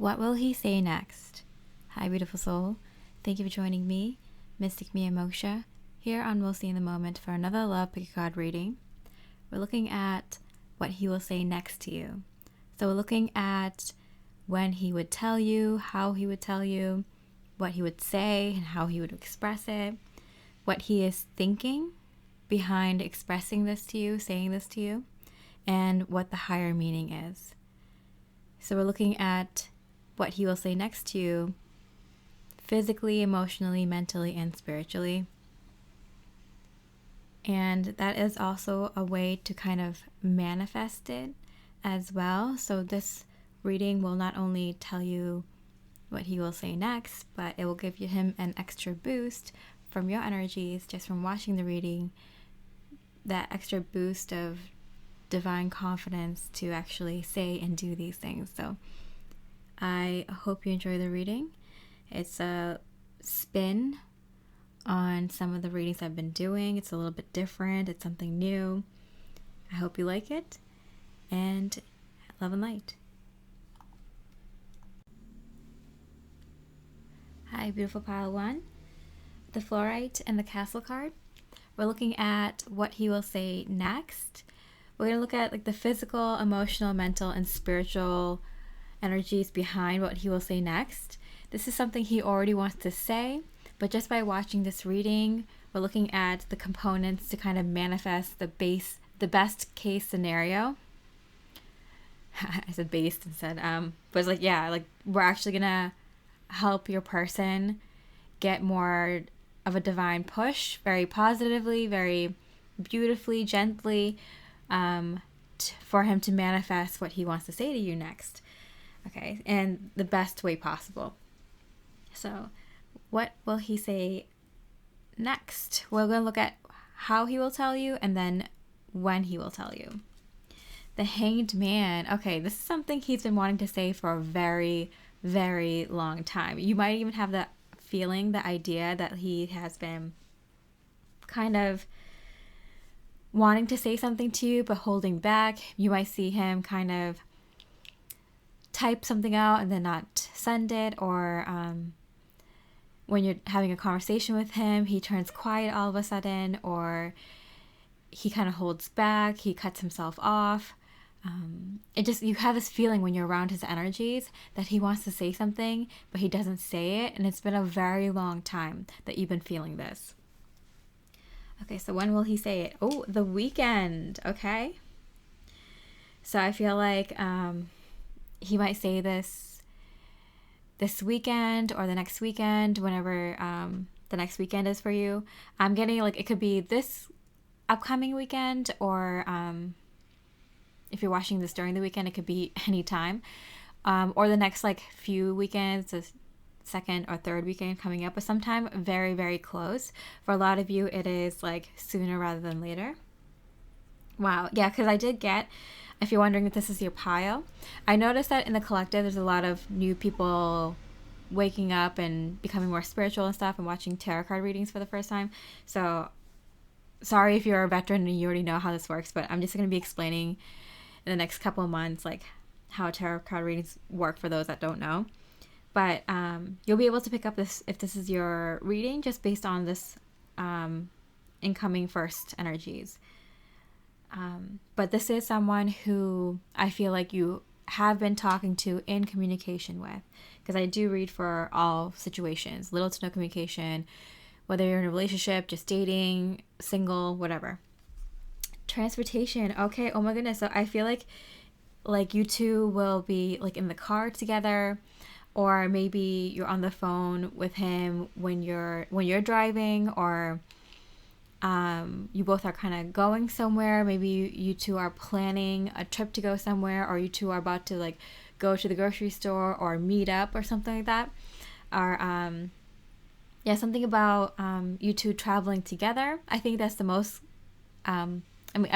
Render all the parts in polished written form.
What will he say next? Hi, beautiful soul. Thank you for joining me, Mystic Mia Moksha, here on We'll See in the Moment for another Love Pick a Card reading. We're looking at what he will say next to you. So we're looking at when he would tell you, how he would tell you, what he would say and how he would express it, what he is thinking behind expressing this to you, saying this to you, and what the higher meaning is. So we're looking at what he will say next to you physically, emotionally, mentally, and spiritually. And that is also a way to kind of manifest it as well. So this reading will not only tell you what he will say next, but it will give him an extra boost from your energies just from watching the reading, that extra boost of divine confidence to actually say and do these things. So I hope you enjoy the reading. It's a spin on some of the readings I've been doing. It's a little bit different. It's something new. I hope you like it. And love and light. Hi, beautiful pile one. The Flurite and the Castle card. We're looking at what he will say next. We're going to look at like the physical, emotional, mental, and spiritual energies behind what he will say next. This is something he already wants to say, but just by watching this reading, we're looking at the components to kind of manifest the best case scenario. I said based instead. But it's like, yeah, like we're actually gonna help your person get more of a divine push, very positively, very beautifully, gently, for him to manifest what he wants to say to you next. Okay, and the best way possible. So, what will he say next? We're going to look at how he will tell you and then when he will tell you. The Hanged Man. Okay, this is something he's been wanting to say for a very, very long time. You might even have the feeling, the idea that he has been kind of wanting to say something to you but holding back. You might see him kind of type something out and then not send it, or when you're having a conversation with him, he turns quiet all of a sudden, or he kind of holds back, he cuts himself off. You have this feeling when you're around his energies that he wants to say something, but he doesn't say it, and it's been a very long time that you've been feeling this. Okay, so when will he say it? Oh, the weekend, okay? So I feel like he might say this weekend or the next weekend, whenever the next weekend is for you. I'm getting like it could be this upcoming weekend, or if you're watching this during the weekend, it could be any time, or the next like few weekends, the second or third weekend coming up, but sometime very, very close. For a lot of you, it is like sooner rather than later. Wow, yeah, because I did get, if you're wondering if this is your pile, I noticed that in the collective there's a lot of new people waking up and becoming more spiritual and stuff and watching tarot card readings for the first time. So sorry if you're a veteran and you already know how this works, but I'm just going to be explaining in the next couple of months like how tarot card readings work for those that don't know. But you'll be able to pick up this if this is your reading just based on this incoming first energies. But this is someone who I feel like you have been talking to in communication with, because I do read for all situations, little to no communication, whether you're in a relationship, just dating, single, whatever. Transportation. Okay. Oh my goodness. So I feel like you two will be like in the car together, or maybe you're on the phone with him when you're driving, or you both are kind of going somewhere. Maybe you two are planning a trip to go somewhere, or you two are about to like go to the grocery store or meet up or something like that. Or something about you two traveling together. I think that's the most I'm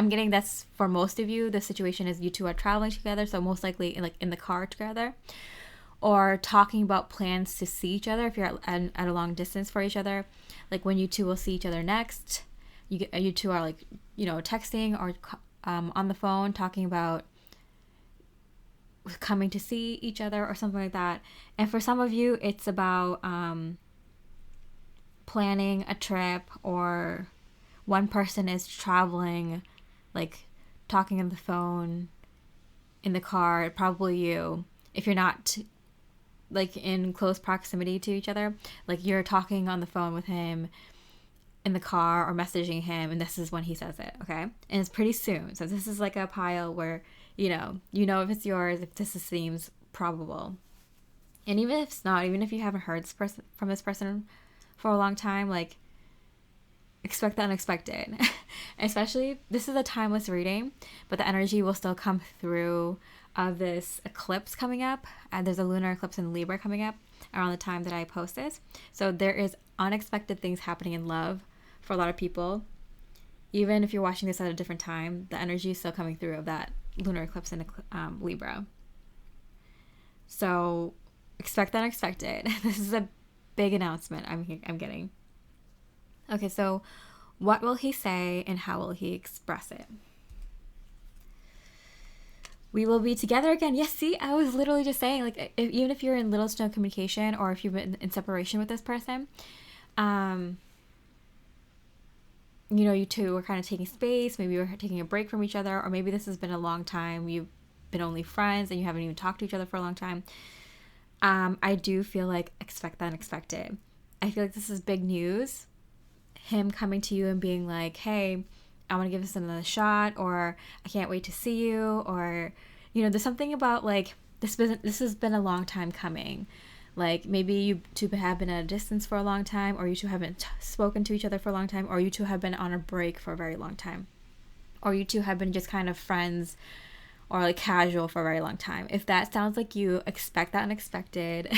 getting that's for most of you. The situation is you two are traveling together, so most likely in the car together, or talking about plans to see each other if you're at a long distance for each other, like when you two will see each other next. You two are like, texting or on the phone talking about coming to see each other or something like that. And for some of you, it's about planning a trip, or one person is traveling, like talking on the phone in the car, probably you. If you're not like in close proximity to each other, like you're talking on the phone with him in the car or messaging him, and this is when he says it, okay? And it's pretty soon. So this is like a pile where, you know if it's yours, if this seems probable. And even if it's not, even if you haven't heard from this person for a long time, like, expect the unexpected. Especially, this is a timeless reading, but the energy will still come through of this eclipse coming up. There's a lunar eclipse in Libra coming up around the time that I post this. So there is unexpected things happening in love for a lot of people. Even if you're watching this at a different time, the energy is still coming through of that lunar eclipse in Libra. So expect the unexpected. This is a big announcement I'm getting. Okay, so what will he say and how will he express it? We will be together again. Yes, see, I was literally just saying, like, even if you're in little to no communication, or if you've been in separation with this person, you two are kind of taking space. Maybe you're taking a break from each other, or maybe this has been a long time. You've been only friends and you haven't even talked to each other for a long time. I do feel like expect the unexpected. I feel like this is big news. Him coming to you and being like, hey, I want to give this another shot, or I can't wait to see you, or, there's something about, like, this has been a long time coming. Like, maybe you two have been at a distance for a long time, or you two haven't spoken to each other for a long time, or you two have been on a break for a very long time, or you two have been just kind of friends or like casual for a very long time. If that sounds like you, expect that unexpected.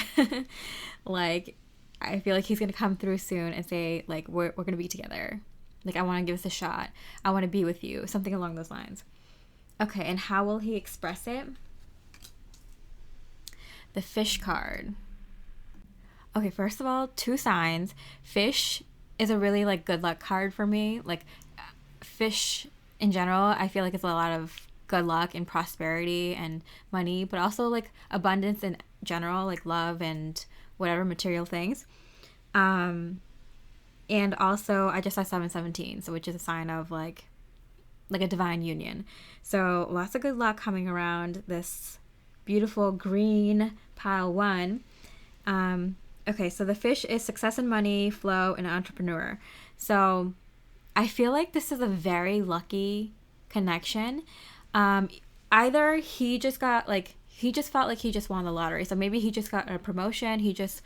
Like, I feel like he's going to come through soon and say, like, we're going to be together. Like, I want to give this a shot. I want to be with you. Something along those lines. Okay, and how will he express it? The fish card. Okay, first of all, 2 signs. Fish is a really, like, good luck card for me. Like, fish in general, I feel like it's a lot of good luck and prosperity and money, but also, like, abundance in general, like love and whatever material things. And also, I just saw 717, so which is a sign of like a divine union. So lots of good luck coming around this beautiful green pile 1. Okay, so the fish is success and money, flow, and entrepreneur. So I feel like this is a very lucky connection. Either he just felt like he just won the lottery. So maybe he just got a promotion. He just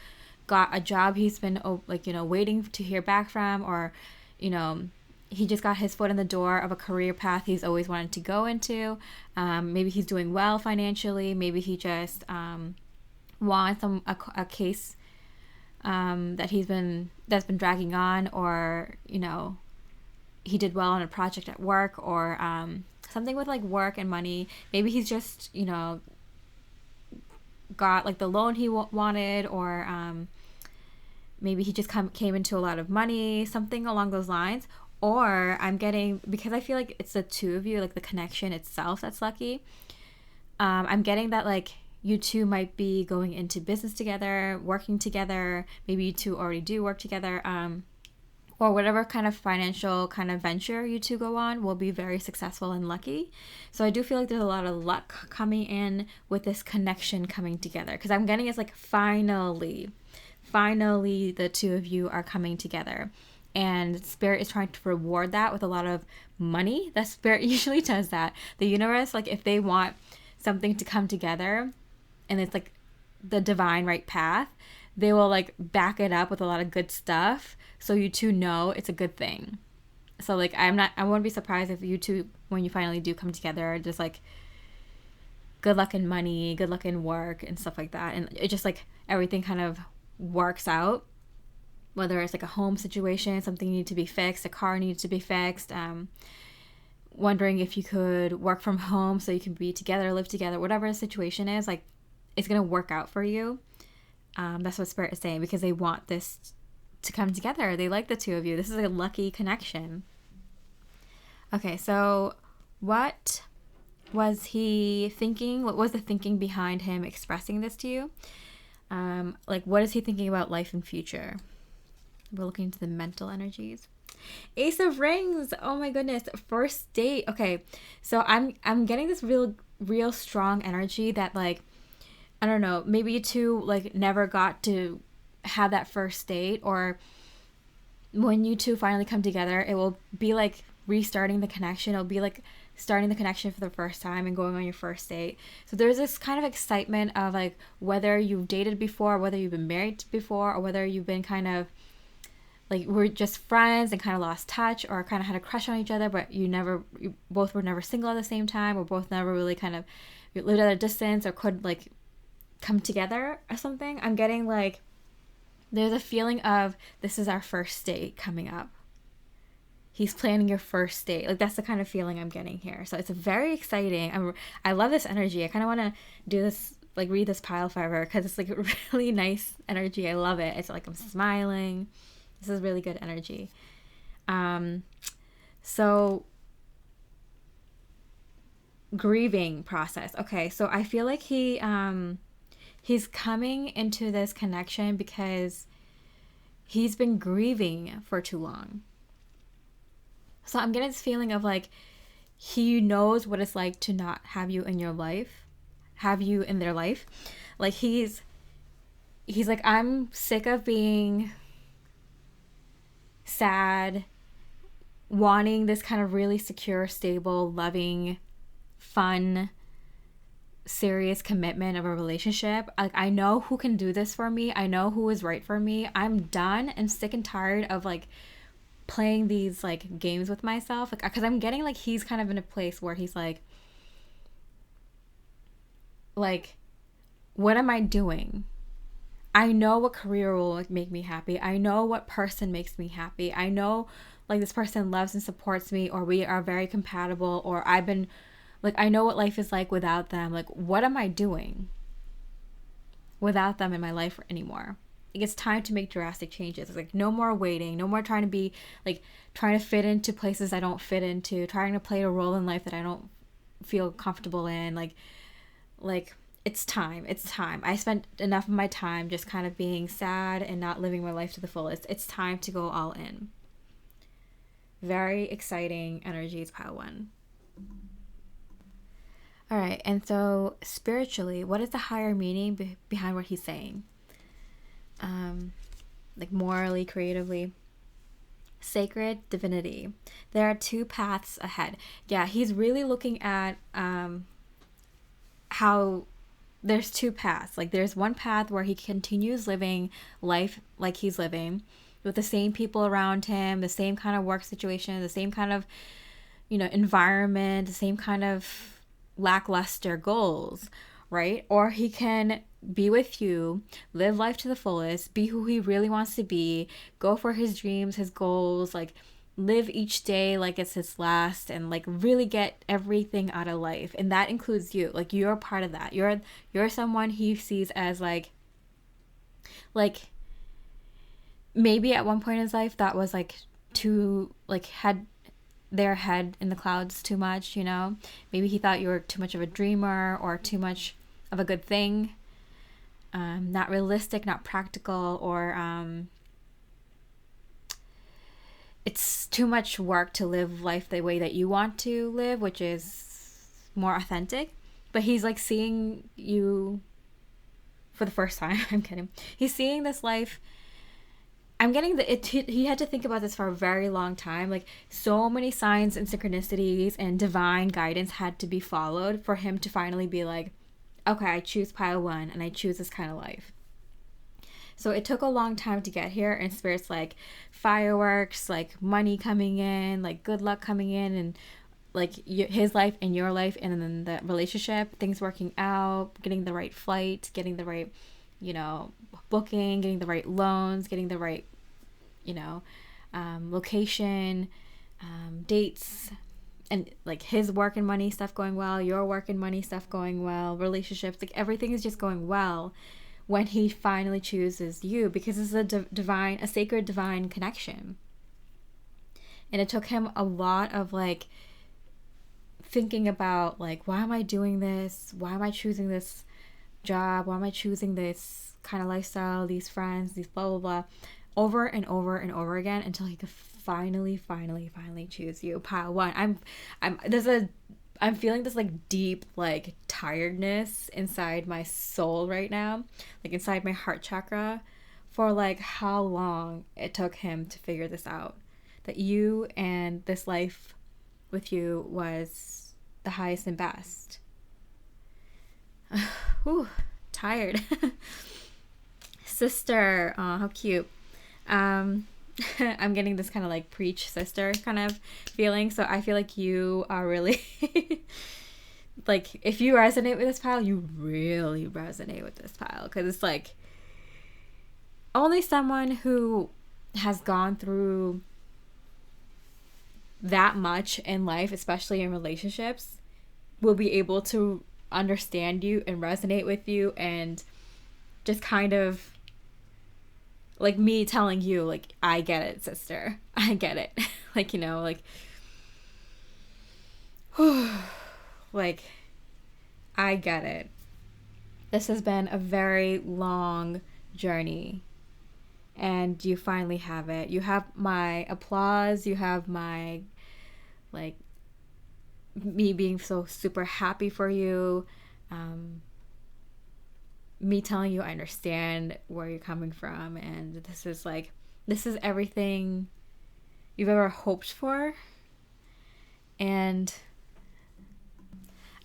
got a job he's been waiting to hear back from, or, he just got his foot in the door of a career path he's always wanted to go into. Maybe he's doing well financially. Maybe he just wants a case that's been dragging on, or, he did well on a project at work, or something with like work and money. Maybe he's just, got like the loan he wanted, or maybe he just came into a lot of money, something along those lines. Or I'm getting, because I feel like it's the 2 of you, like the connection itself that's lucky. I'm getting that like you two might be going into business together, working together. Maybe you two already do work together. Or whatever kind of financial kind of venture you two go on will be very successful and lucky. So I do feel like there's a lot of luck coming in with this connection coming together. Because I'm getting it's like finally the 2 of you are coming together. And Spirit is trying to reward that with a lot of money. That Spirit usually does that. The universe, like if they want something to come together and it's like the divine right path, they will like back it up with a lot of good stuff, so you two know it's a good thing. So like I won't be surprised if you two, when you finally do come together, just like good luck in money, good luck in work and stuff like that, and it just like everything kind of works out. Whether it's like a home situation, something needs to be fixed, a car needs to be fixed, wondering if you could work from home so you can be together, live together, whatever the situation is, like it's gonna work out for you. That's what Spirit is saying, because they want this to come together. They like the 2 of you. This is a lucky connection. Okay, so what was he thinking? What was the thinking behind him expressing this to you? Like, what is he thinking about life and future? We're looking into the mental energies. Ace of Rings. Oh my goodness. First date. Okay. So I'm getting this real strong energy that, like, I don't know, maybe you two like never got to have that first date, or when you two finally come together, it will be like restarting the connection. It'll be like starting the connection for the first time and going on your first date. So there's this kind of excitement of like whether you've dated before, whether you've been married before, or whether you've been kind of like we're just friends and kind of lost touch, or kind of had a crush on each other, but you both were never single at the same time, or both never really kind of lived at a distance or could like come together or something. I'm getting like there's a feeling of this is our first date coming up. He's planning your first date. Like, that's the kind of feeling I'm getting here. So it's very exciting. I love this energy. I kind of want to do this, like read this pile forever, because it's like really nice energy. I love it. It's like I'm smiling. This is really good energy. So grieving process. Okay, so I feel like he's coming into this connection because he's been grieving for too long. So I'm getting this feeling of like he knows what it's like to not have you in your life, have you in their life. Like he's like, I'm sick of being sad, wanting this kind of really secure, stable, loving, fun, serious commitment of a relationship. Like, I know who can do this for me. I know who is right for me. I'm done and sick and tired of like playing these like games with myself, like, because I'm getting like he's kind of in a place where he's like what am I doing? I know what career will like make me happy. I know what person makes me happy. I know like this person loves and supports me, or we are very compatible, or I've been like, I know what life is like without them. Like, what am I doing without them in my life anymore? Like, it's time to make drastic changes. It's like no more waiting, no more trying to be like trying to fit into places I don't fit into, trying to play a role in life that I don't feel comfortable in. Like it's time. I spent enough of my time just kind of being sad and not living my life to the fullest. It's time to go all in. Very exciting energies, pile 1. All right, and so spiritually, what is the higher meaning behind what he's saying? Like morally, creatively. Sacred divinity. There are 2 paths ahead. Yeah, he's really looking at how there's 2 paths. Like, there's one path where he continues living life like he's living, with the same people around him, the same kind of work situation, the same kind of, environment, the same kind of lackluster goals, right? Or he can be with you, live life to the fullest, be who he really wants to be, go for his dreams, his goals, like live each day like it's his last, and like really get everything out of life. And that includes you. Like, you're a part of that. You're someone he sees as like maybe at one point in his life that was like too, like, had their head in the clouds too much, maybe he thought you were too much of a dreamer or too much of a good thing, not realistic, not practical, or it's too much work to live life the way that you want to live, which is more authentic. But he's like seeing you for the first time. I'm kidding. He's seeing this life. I'm getting he had to think about this for a very long time. Like, so many signs and synchronicities and divine guidance had to be followed for him to finally be like, okay, I choose pile 1 and I choose this kind of life. So it took a long time to get here, and Spirit's like fireworks, like money coming in, like good luck coming in, and like his life and your life, and then the relationship, things working out, getting the right flight, getting the right, booking, getting the right loans, getting the right, location, dates, and like his work and money stuff going well, your work and money stuff going well, relationships, like everything is just going well when he finally chooses you, because it's a sacred divine connection. And it took him a lot of like thinking about like, why am I doing this? Why am I choosing this job? Why am I choosing this kind of lifestyle, these friends, these blah blah blah, over and over and over again until he could finally choose you. Pile one. I'm feeling this like deep like tiredness inside my soul right now, like inside my heart chakra, for like how long it took him to figure this out. That you and this life with you was the highest and best. Whew, tired. Sister, oh, how cute. I'm getting this kind of like preach sister kind of feeling. So I feel like you are really like, if you resonate with this pile, you really resonate with this pile, because it's like only someone who has gone through that much in life, especially in relationships, will be able to understand you and resonate with you, and just kind of like me telling you, like, I get it, sister. I get it. Like, you know, like, like, I get it. This has been a very long journey, and you finally have it. You have my applause. You have my, like, me being so super happy for you. Me telling you I understand where you're coming from, and this is everything you've ever hoped for. And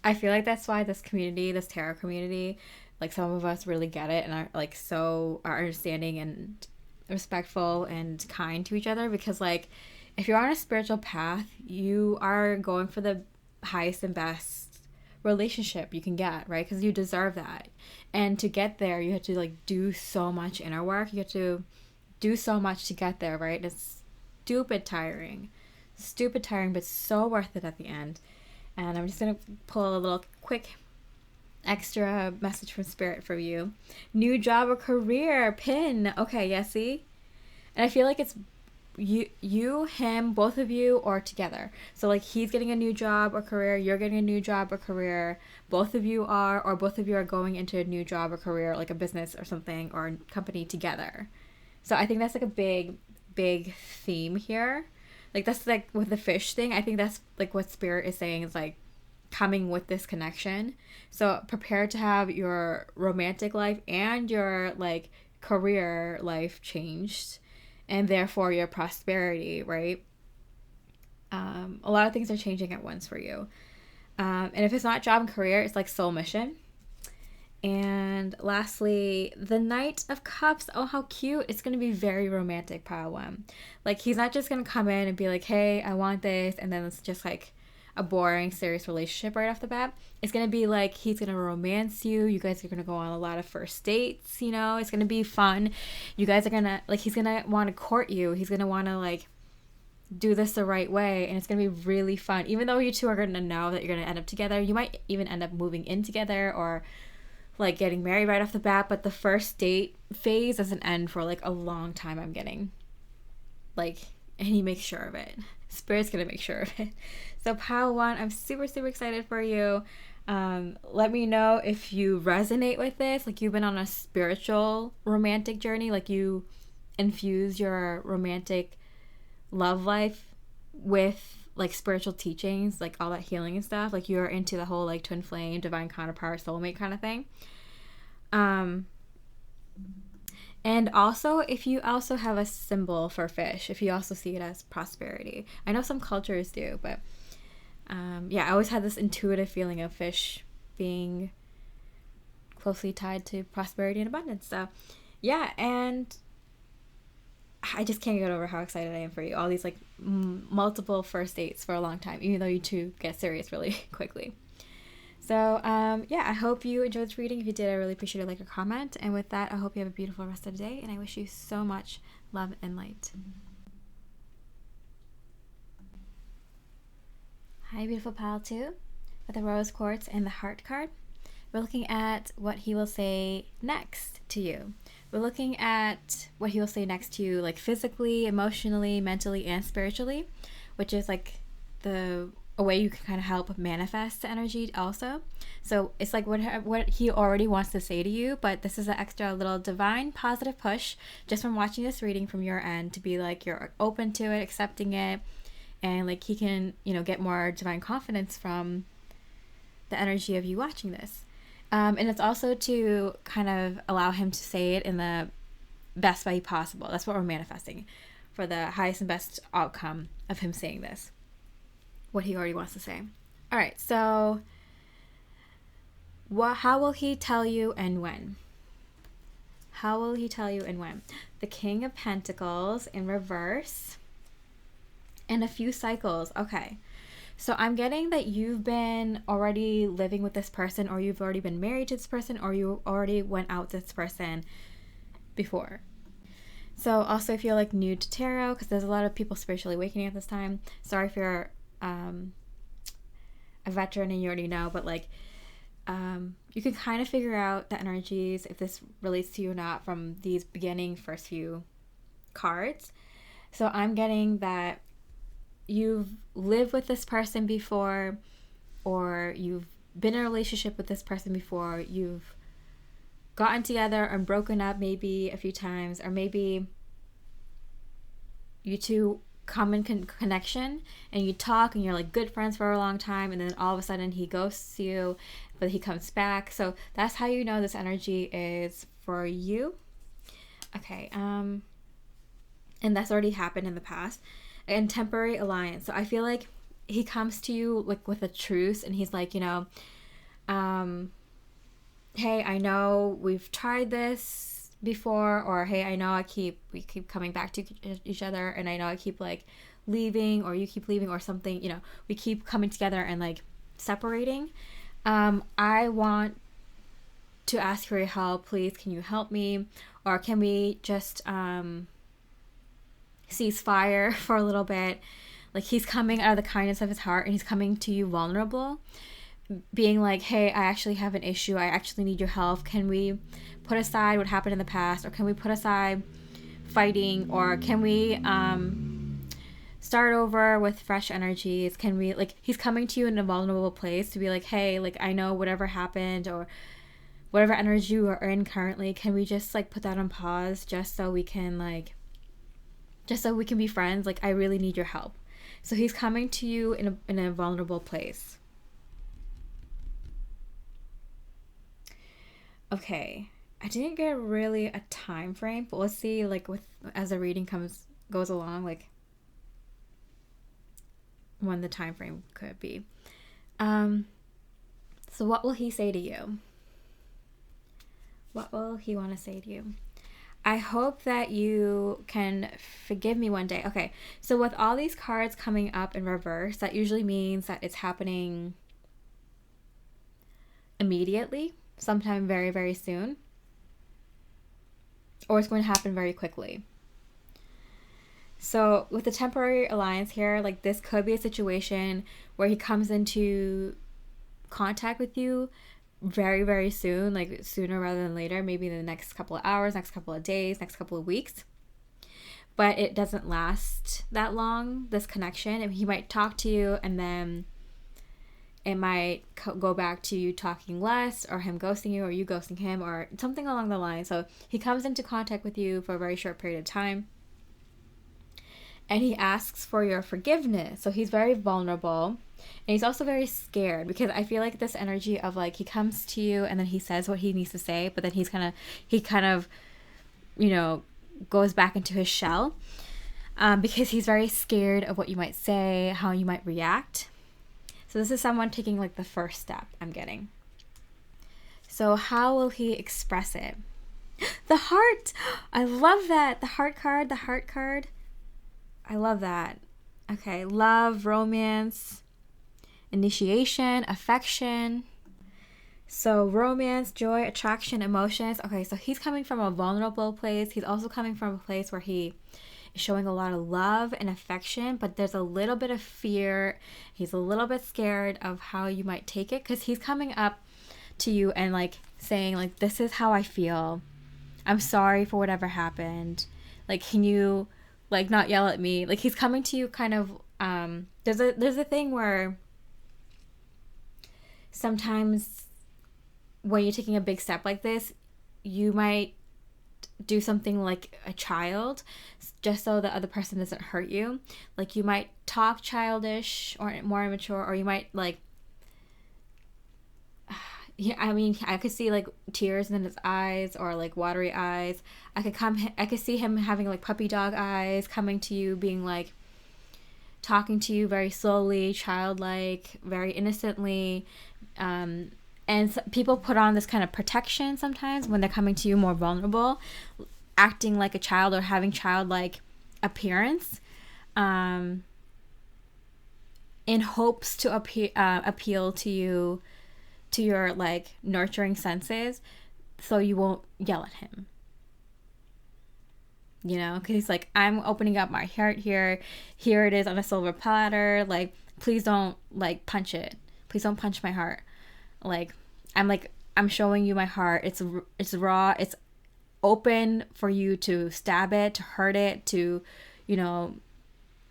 I feel like that's why this community, this tarot community, like, some of us really get it and are like so are understanding and respectful and kind to each other, because like, if you're on a spiritual path, you are going for the highest and best relationship you can get, right? Because you deserve that. And to get there, you have to like do so much inner work. You have to do so much to get there, right? It's stupid tiring, but so worth it at the end. And I'm just gonna pull a little quick extra message from spirit for you. New job or career, pin. Okay, yeah, see? And I feel like it's you, him, both of you, or together. So like, he's getting a new job or career, you're getting a new job or career, both of you are, or both of you are going into a new job or career, like a business or something, or company together. So I think that's like a big theme here. Like, that's like with the fish thing, I think that's like what spirit is saying, is like coming with this connection. So prepare to have your romantic life and your like career life changed, and therefore your prosperity, right? A lot of things are changing at once for you. And if it's not job and career, it's like soul mission. And lastly, the Knight of Cups. Oh, how cute. It's going to be very romantic, pile one. Like, he's not just going to come in and be like, hey, I want this, and then it's just like a boring, serious relationship right off the bat. It's going to be like, he's going to romance you. You guys are going to go on a lot of first dates, you know? It's going to be fun. You guys are going to, like, he's going to want to court you. He's going to want to, like, do this the right way, and it's going to be really fun. Even though you two are going to know that you're going to end up together, you might even end up moving in together, or like getting married right off the bat, but the first date phase doesn't end for like a long time, I'm getting. Like, and he makes sure of it. Spirit's gonna make sure of it. So pile one, I'm super excited for you. Let me know if you resonate with this, like you've been on a spiritual romantic journey, like you infuse your romantic love life with like spiritual teachings, like all that healing and stuff, like you're into the whole like twin flame, divine counterpart, soulmate kind of thing. And also, if you also have a symbol for fish, if you also see it as prosperity. I know some cultures do, but yeah, I always had this intuitive feeling of fish being closely tied to prosperity and abundance. So yeah, and I just can't get over how excited I am for you. All these like multiple first dates for a long time, even though you two get serious really quickly. So yeah, I hope you enjoyed this reading. If you did, I really appreciate a like or comment. And with that, I hope you have a beautiful rest of the day, and I wish you so much love and light. Hi, beautiful pile 2, with the rose quartz and the heart card. We're looking at what he will say next to you. We're looking at what he will say next to you, like physically, emotionally, mentally, and spiritually, which is like the a way you can kind of help manifest the energy also. So it's like what he already wants to say to you, but this is an extra little divine positive push just from watching this reading from your end to be like you're open to it, accepting it, and like he can, you know, get more divine confidence from the energy of you watching this. And it's also to kind of allow him to say it in the best way possible. That's what we're manifesting, for the highest and best outcome of him saying this, what he already wants to say. All right, so how will he tell you and when? How will he tell you and when? The King of Pentacles in reverse and a few cycles. Okay. So I'm getting that you've been already living with this person, or you've already been married to this person, or you already went out with this person before. So also if you're like new to tarot, because there's a lot of people spiritually awakening at this time. Sorry if you're a veteran and you already know, but like you can kind of figure out the energies, if this relates to you or not, from these beginning first few cards. So I'm getting that you've lived with this person before, or you've been in a relationship with this person before, you've gotten together and broken up maybe a few times, or maybe you two come in connection and you talk and you're like good friends for a long time, and then all of a sudden he ghosts you, but he comes back. So that's how you know this energy is for you. Okay, and that's already happened in the past. And temporary alliance. So I feel like he comes to you like with a truce, and he's like, you know, hey, I know we've tried this before, or hey, I know we keep coming back to each other, and I know I keep like leaving, or you keep leaving, or something, you know, we keep coming together and like separating. I want to ask for your help. Please, can you help me? Or can we just cease fire for a little bit? Like he's coming out of the kindness of his heart, and he's coming to you vulnerable, being like, hey, I actually have an issue, I actually need your help. Can we put aside what happened in the past, or can we put aside fighting, or can we start over with fresh energies? Can we, like, he's coming to you in a vulnerable place to be like, hey, like, I know whatever happened, or whatever energy you are in currently, can we just like put that on pause just so we can be friends? Like, I really need your help. So he's coming to you in a vulnerable place. Okay, I didn't get really a time frame, but let's see, like, as the reading goes along, like when the time frame could be. So what will he say to you? What will he want to say to you? I hope that you can forgive me one day. Okay, so with all these cards coming up in reverse, that usually means that it's happening immediately, sometime very, very soon, or it's going to happen very quickly. So with the temporary alliance here, like, this could be a situation where he comes into contact with you very, very soon, like sooner rather than later, maybe in the next couple of hours, next couple of days, next couple of weeks. But it doesn't last that long, this connection. And he might talk to you, and then it might go back to you talking less, or him ghosting you, or you ghosting him, or something along the line. So he comes into contact with you for a very short period of time, and he asks for your forgiveness. So he's very vulnerable, and he's also very scared, because I feel like this energy of, like, he comes to you and then he says what he needs to say, but then he kind of, you know, goes back into his shell, because he's very scared of what you might say, how you might react. So this is someone taking, like, the first step, I'm getting. So how will he express it? The heart! I love that! The heart card. I love that. Okay, love, romance, initiation, affection. So romance, joy, attraction, emotions. Okay, so he's coming from a vulnerable place. He's also coming from a place where he is showing a lot of love and affection, but there's a little bit of fear. He's a little bit scared of how you might take it, because he's coming up to you and, like, saying, like, this is how I feel. I'm sorry for whatever happened. Like, can you, like, not yell at me? Like, he's coming to you kind of, there's a thing where sometimes when you're taking a big step like this, you might do something like a child just so the other person doesn't hurt you. Like you might talk childish or more immature, or you might like, yeah, I mean, I could see like tears in his eyes or like watery eyes. I could see him having like puppy dog eyes, coming to you, being like, talking to you very slowly, childlike, very innocently. And people put on this kind of protection sometimes when they're coming to you more vulnerable, acting like a child or having childlike appearance, in hopes to appeal to you, to your like nurturing senses, so you won't yell at him. You know, because he's like, I'm opening up my heart here. Here it is on a silver platter. Like, please don't like punch it. Please don't punch my heart. Like, I'm showing you my heart. It's raw. It's open for you to stab it, to hurt it, to, you know,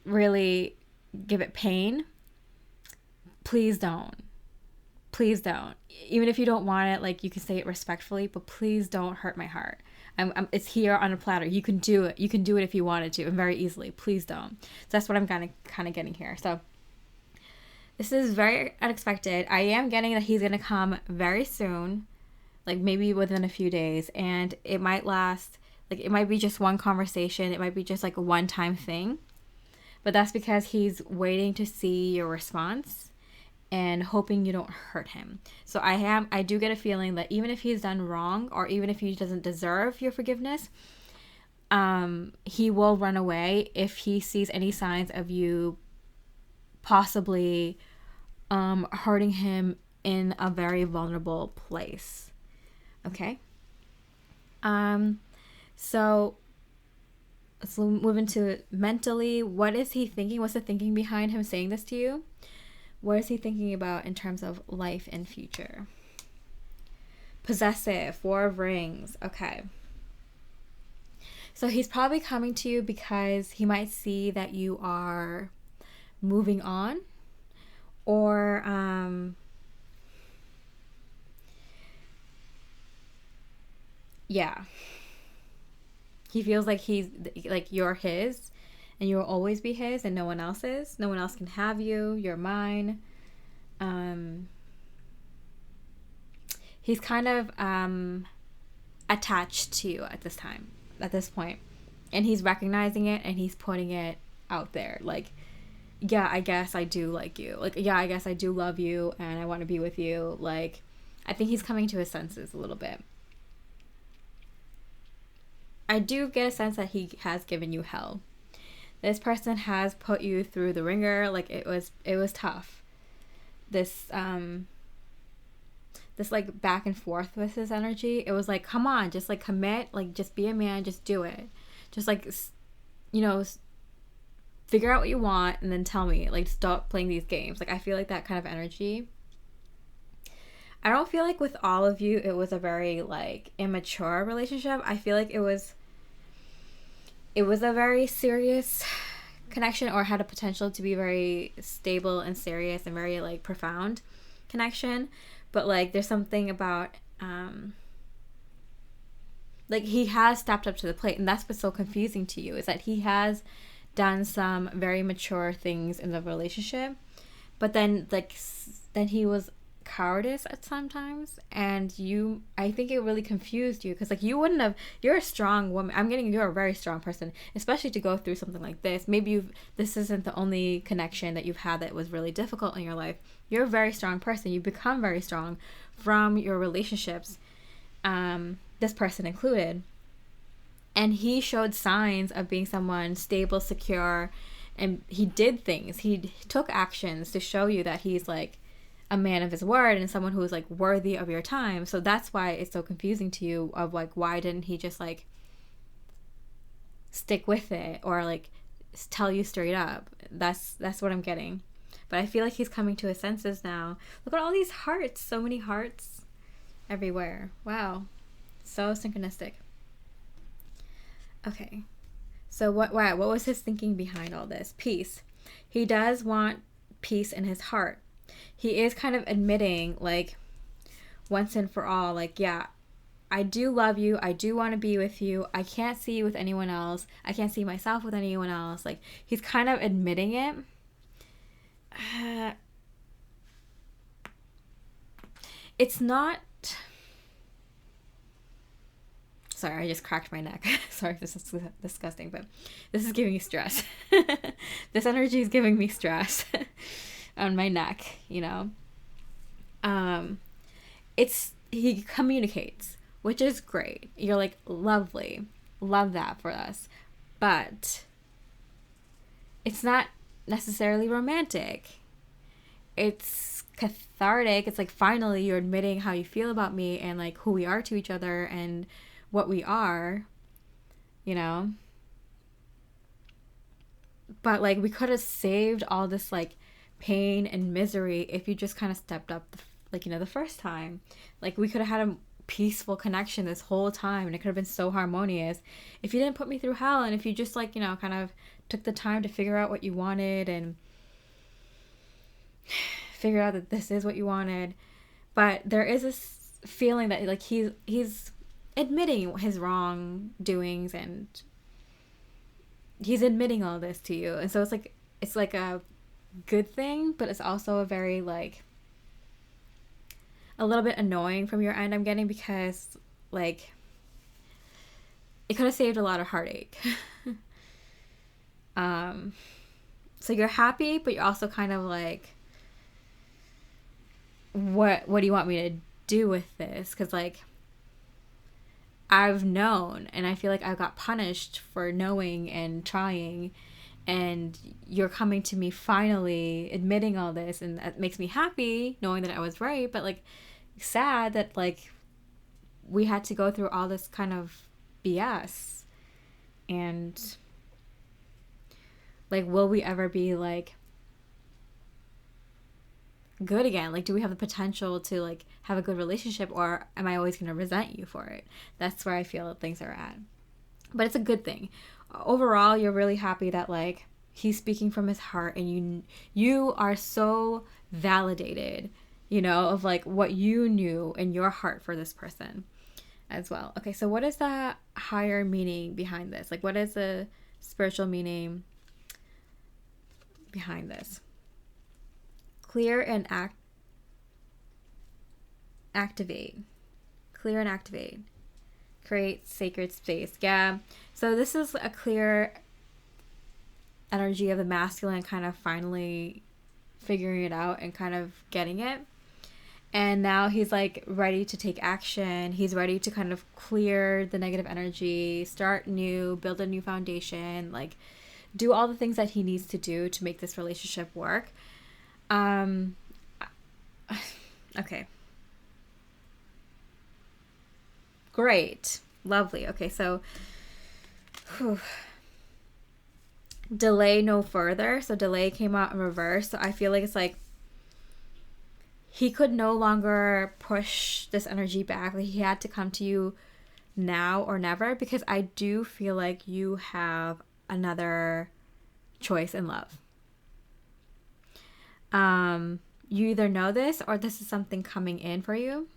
really give it pain. Please don't. Please don't. Even if you don't want it, like, you can say it respectfully, but please don't hurt my heart. It's here on a platter. You can do it. You can do it if you wanted to, and very easily. Please don't. So that's what I'm kind of getting here. So this is very unexpected. I am getting that he's going to come very soon, like maybe within a few days, and it might last, like it might be just one conversation. It might be just like a one-time thing, but that's because he's waiting to see your response and hoping you don't hurt him. So I do get a feeling that even if he's done wrong, or even if he doesn't deserve your forgiveness, he will run away if he sees any signs of you possibly hurting him in a very vulnerable place. Okay? So let's move into mentally. What is he thinking? What's the thinking behind him saying this to you? What is he thinking about in terms of life and future? Possessive, Four of Rings. Okay. So he's probably coming to you because he might see that you are moving on, or yeah. He feels like he's like you're his, and you will always be his, and no one else is. No one else can have you. You're mine. He's kind of attached to you at this point, and he's recognizing it, and he's putting it out there. Like, yeah, I guess I do like you. Like, yeah, I guess I do love you, and I want to be with you. Like, I think he's coming to his senses a little bit. I do get a sense that he has given you hell. This person has put you through the ringer. Like, it was tough. This like back and forth with his energy. It was like, come on, just like commit, like just be a man, just do it. Just like, you know, figure out what you want and then tell me. Like, stop playing these games. Like, I feel like that kind of energy. I don't feel like with all of you it was a very like immature relationship. I feel like it was a very serious connection, or had a potential to be very stable and serious and very like profound connection. But like there's something about like he has stepped up to the plate, and that's what's so confusing to you, is that he has done some very mature things in the relationship, but then he was cowardice at sometimes, and I think it really confused you, because like you wouldn't have, you're a strong woman. You're a very strong person, especially to go through something like this. Maybe this isn't the only connection that you've had that was really difficult in your life. You're a very strong person. You become very strong from your relationships, this person included. And he showed signs of being someone stable, secure, and he did things. He took actions to show you that he's like a man of his word and someone who is like worthy of your time. So that's why it's so confusing to you, of like, why didn't he just like stick with it, or like tell you straight up? That's what I'm getting. But I feel like he's coming to his senses now. Look at all these hearts. So many hearts everywhere. Wow. So synchronistic. Okay. So what was his thinking behind all this? Peace. He does want peace in his heart. he is kind of admitting, like, once and for all, like, yeah, I do love you. I do want to be with you. I can't see you with anyone else. I can't see myself with anyone else. Like, he's kind of admitting it. It's not... Sorry, I just cracked my neck. Sorry, this is disgusting, but this is giving me stress. This energy is giving me stress on my neck, you know? He communicates, which is great. You're like, lovely. Love that for us. But it's not necessarily romantic. It's cathartic. It's like, finally you're admitting how you feel about me and like who we are to each other and what we are, you know? But like, we could have saved all this like pain and misery if you just kind of stepped up the first time. Like, we could have had a peaceful connection this whole time, and it could have been so harmonious if you didn't put me through hell, and if you just like, kind of took the time to figure out what you wanted and figure out that this is what you wanted. But there is this feeling that like he's admitting his wrongdoings, and he's admitting all this to you, and so it's like a good thing, but it's also a very like a little bit annoying from your end, I'm getting, because like it could have saved a lot of heartache. So you're happy, but you're also kind of like, what do you want me to do with this? Because like, I've known, and I feel like I got punished for knowing and trying, and you're coming to me finally admitting all this, and that makes me happy knowing that I was right, but like sad that like we had to go through all this kind of BS. And like, will we ever be like good again? Like, do we have the potential to like have a good relationship, or am I always going to resent you for it? That's where I feel that things are at. But it's a good thing. Overall, you're really happy that like he's speaking from his heart, and you are so validated, of like what you knew in your heart for this person as well. Okay, so what is the higher meaning behind this? Like, what is the spiritual meaning behind this? Clear and activate. Clear and activate. Create sacred space. Yeah. So this is a clear energy of the masculine kind of finally figuring it out and kind of getting it. And now he's like ready to take action. He's ready to kind of clear the negative energy, start new, build a new foundation, like do all the things that he needs to do to make this relationship work. Okay. Great. Lovely. Okay, so delay no further. So delay came out in reverse. So I feel like it's like he could no longer push this energy back. Like, he had to come to you now or never, because I do feel like you have another choice in love. You either know this, or this is something coming in for you.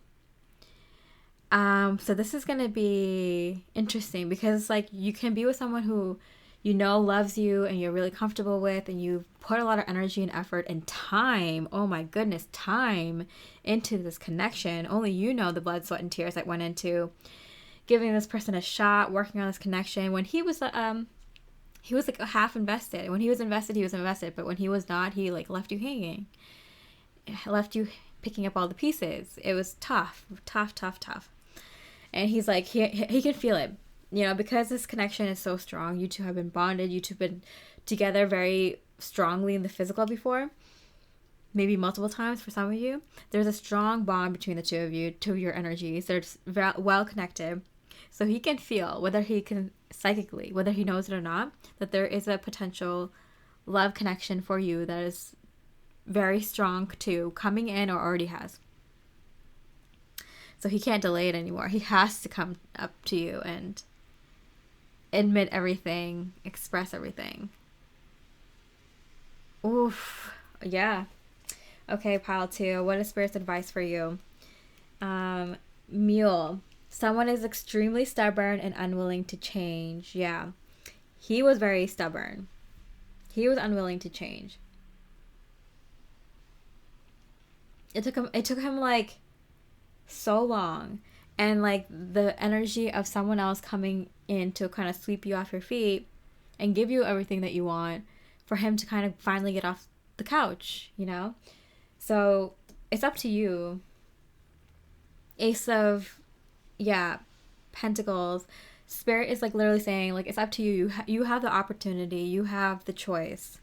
So this is going to be interesting, because like you can be with someone who loves you and you're really comfortable with, and you've put a lot of energy and effort and time, oh my goodness, time into this connection. Only you know the blood, sweat, and tears that went into giving this person a shot, working on this connection. When he was like half invested. When he was invested, but when he was not, he like left you hanging. Left you picking up all the pieces. It was tough. And he's like, he can feel it, because this connection is so strong. You two have been bonded. You two have been together very strongly in the physical before, maybe multiple times for some of you. There's a strong bond between the two of you, two of your energies. They're well connected. So he can feel, whether he can psychically, whether he knows it or not, that there is a potential love connection for you that is very strong too, coming in or already has. So he can't delay it anymore. He has to come up to you and admit everything, express everything. Oof. Yeah. Okay, pile 2. What is Spirit's advice for you? Mule. Someone is extremely stubborn and unwilling to change. Yeah. He was very stubborn. He was unwilling to change. It took him like so long, and like the energy of someone else coming in to kind of sweep you off your feet and give you everything that you want, for him to kind of finally get off the couch, you know? So it's up to you. Ace of, yeah, Pentacles. Spirit is like literally saying, like, it's up to you. You have the opportunity. You have the choice.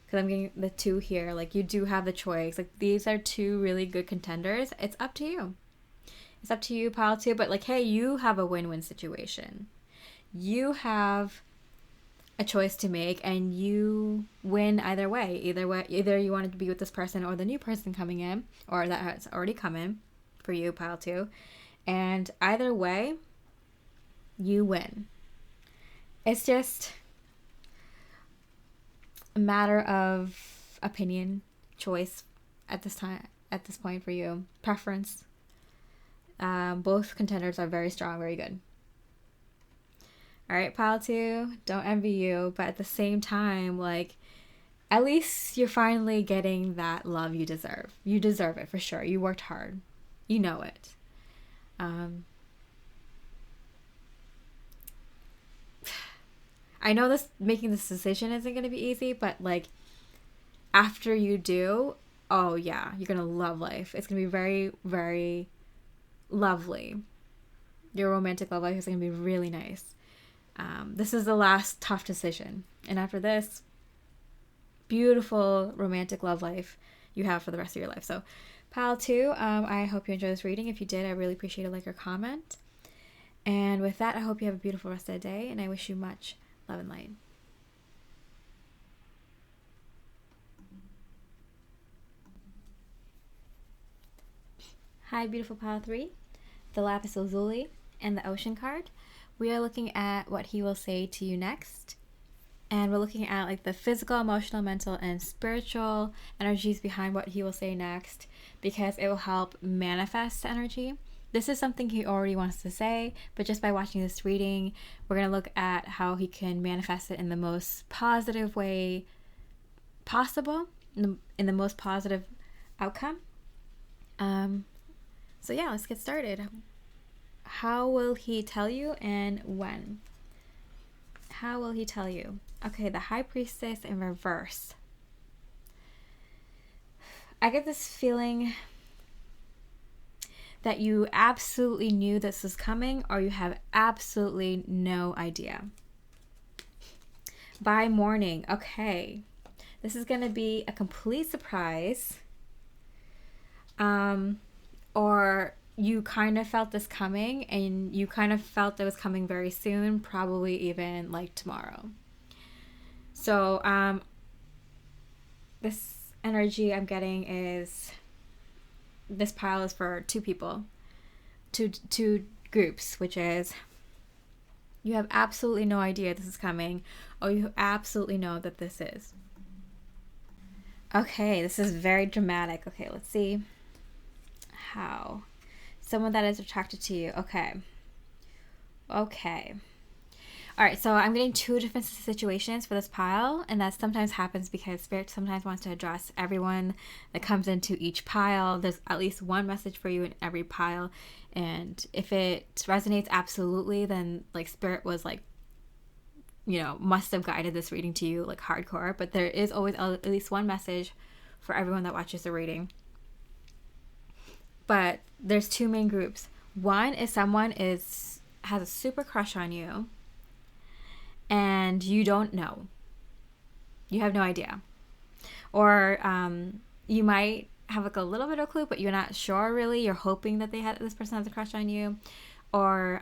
Because I'm getting the 2 here. Like, you do have the choice. Like, these are 2 really good contenders. It's up to you. It's up to you, pile 2. But, like, hey, you have a win-win situation. You have a choice to make, and you win either way. Either you wanted to be with this person or the new person coming in, or that has already come in for you, pile 2. And either way, you win. It's just a matter of opinion, choice at this point for you, preference. Both contenders are very strong, very good. All right, pile 2, don't envy you, but at the same time, like, at least you're finally getting that love you deserve. You deserve it for sure. You worked hard. You know it. I know making this decision isn't going to be easy, but like, after you do, oh yeah, you're going to love life. It's going to be very, very lovely. Your romantic love life is going to be really nice. This is the last tough decision. And after this, beautiful romantic love life you have for the rest of your life. So, pile 2, I hope you enjoyed this reading. If you did, I really appreciate a like or comment. And with that, I hope you have a beautiful rest of the day, and I wish you much love and light. Hi, beautiful pile 3, the Lapis Lazuli, and the Ocean card. We are looking at what he will say to you next. And we're looking at like the physical, emotional, mental, and spiritual energies behind what he will say next, because it will help manifest energy. This is something he already wants to say, but just by watching this reading, we're going to look at how he can manifest it in the most positive way possible, in the most positive outcome. So yeah, let's get started. How will he tell you, and when? How will he tell you? Okay, the High Priestess in reverse. I get this feeling that you absolutely knew this was coming, or you have absolutely no idea. By morning, okay. This is going to be a complete surprise. Or you kind of felt this coming, and you kind of felt it was coming very soon, probably even like tomorrow. So this energy I'm getting is, this pile is for 2 people, two groups, which is you have absolutely no idea this is coming, or you absolutely know that this is. Okay, this is very dramatic. Okay, let's see. How? Someone that is attracted to you. Okay. All right, so I'm getting 2 different situations for this pile, and that sometimes happens because Spirit sometimes wants to address everyone that comes into each pile. There's at least one message for you in every pile, and if it resonates absolutely, then like Spirit was like, must have guided this reading to you like hardcore, but there is always at least one message for everyone that watches the reading. But there's 2 main groups. One is someone has a super crush on you, and you don't know. You have no idea. Or you might have like a little bit of a clue, but you're not sure really. You're hoping that this person has a crush on you. Or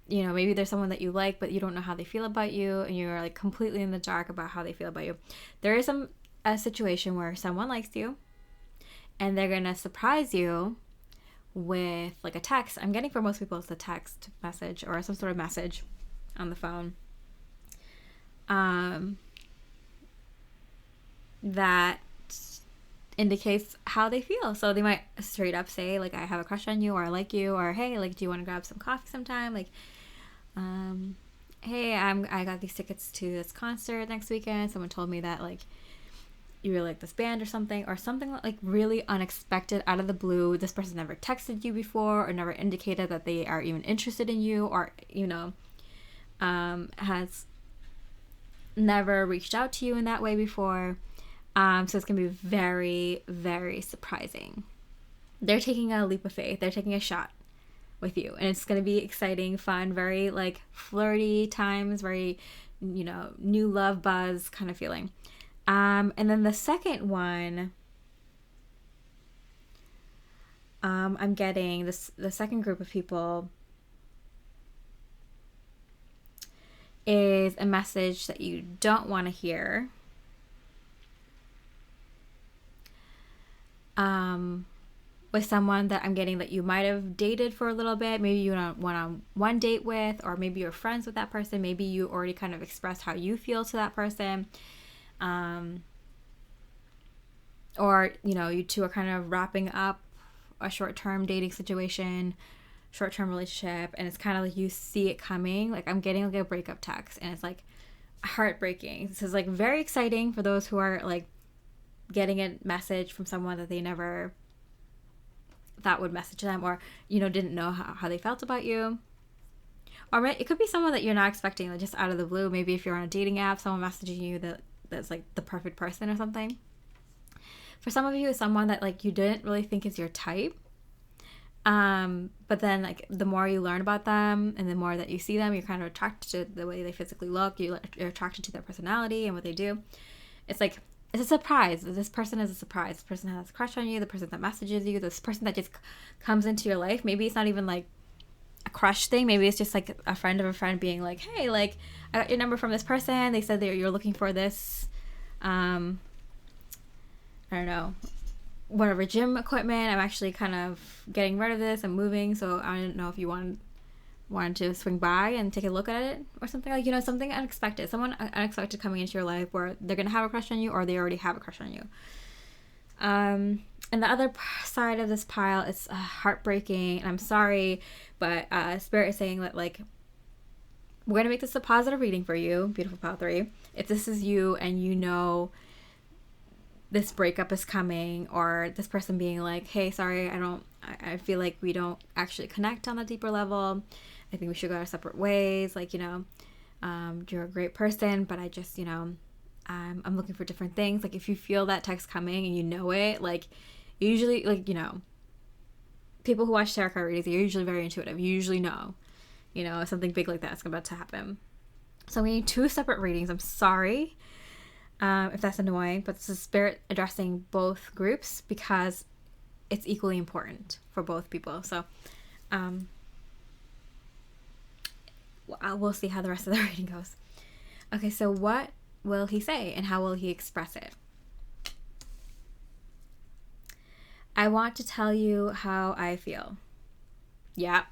maybe there's someone that you like, but you don't know how they feel about you, and you're like completely in the dark about how they feel about you. There is a situation where someone likes you, and they're gonna surprise you with like a text. I'm getting for most people it's a text message or some sort of message on the phone. That indicates how they feel. So they might straight up say like, I have a crush on you, or I like you, or hey, like, do you want to grab some coffee sometime? Like, hey, I got these tickets to this concert next weekend. Someone told me that like you really like this band or something like really unexpected, out of the blue. This person never texted you before or never indicated that they are even interested in you, or has never reached out to you in that way before. So it's gonna be very, very surprising. They're taking a leap of faith. They're taking a shot with you, and it's gonna be exciting, fun, very like flirty times, very new love buzz kind of feeling. And then the second one, I'm getting the second group of people is a message that you don't want to hear. With someone that I'm getting that you might have dated for a little bit, maybe you went on one date with, or maybe you're friends with that person, maybe you already kind of expressed how you feel to that person, or you two are kind of wrapping up a short-term dating situation, short-term relationship, and it's kind of like you see it coming. Like, I'm getting like a breakup text, and it's like heartbreaking. This is like very exciting for those who are like getting a message from someone that they never thought would message them, or didn't know how they felt about you. Or it could be someone that you're not expecting, like just out of the blue. Maybe if you're on a dating app, someone messaging you that's like the perfect person or something. For some of you, it's someone that like you didn't really think is your type, but then like the more you learn about them and the more that you see them, you're kind of attracted to the way they physically look. You're attracted to their personality and what they do. It's like, it's a surprise. This person is a surprise. This person has a crush on you. The person that messages you. This person that just comes into your life. Maybe it's not even like a crush thing. Maybe it's just like a friend of a friend being like, hey, like, I got your number from this person. They said that you're looking for this, I don't know, whatever, gym equipment. I'm actually kind of getting rid of this. I'm moving. So I don't know if you wanted to swing by and take a look at it or something, like, something unexpected, someone unexpected coming into your life where they're going to have a crush on you, or they already have a crush on you. And the other side of this pile, it's heartbreaking, and I'm sorry, but Spirit is saying that like, we're going to make this a positive reading for you, beautiful pile 3. If this is you and this breakup is coming, or this person being like, hey, sorry, I feel like we don't actually connect on a deeper level. I think we should go our separate ways. Like, you're a great person, but I just, I'm looking for different things. Like, if you feel that text coming and you know it, like, usually, like, people who watch tarot card readings, they're usually very intuitive. You usually know, something big like that's about to happen. So we need 2 separate readings. I'm sorry if that's annoying, but this is Spirit addressing both groups because it's equally important for both people. So we'll see how the rest of the reading goes. Okay, so what will he say and how will he express it? I want to tell you how I feel. Yeah.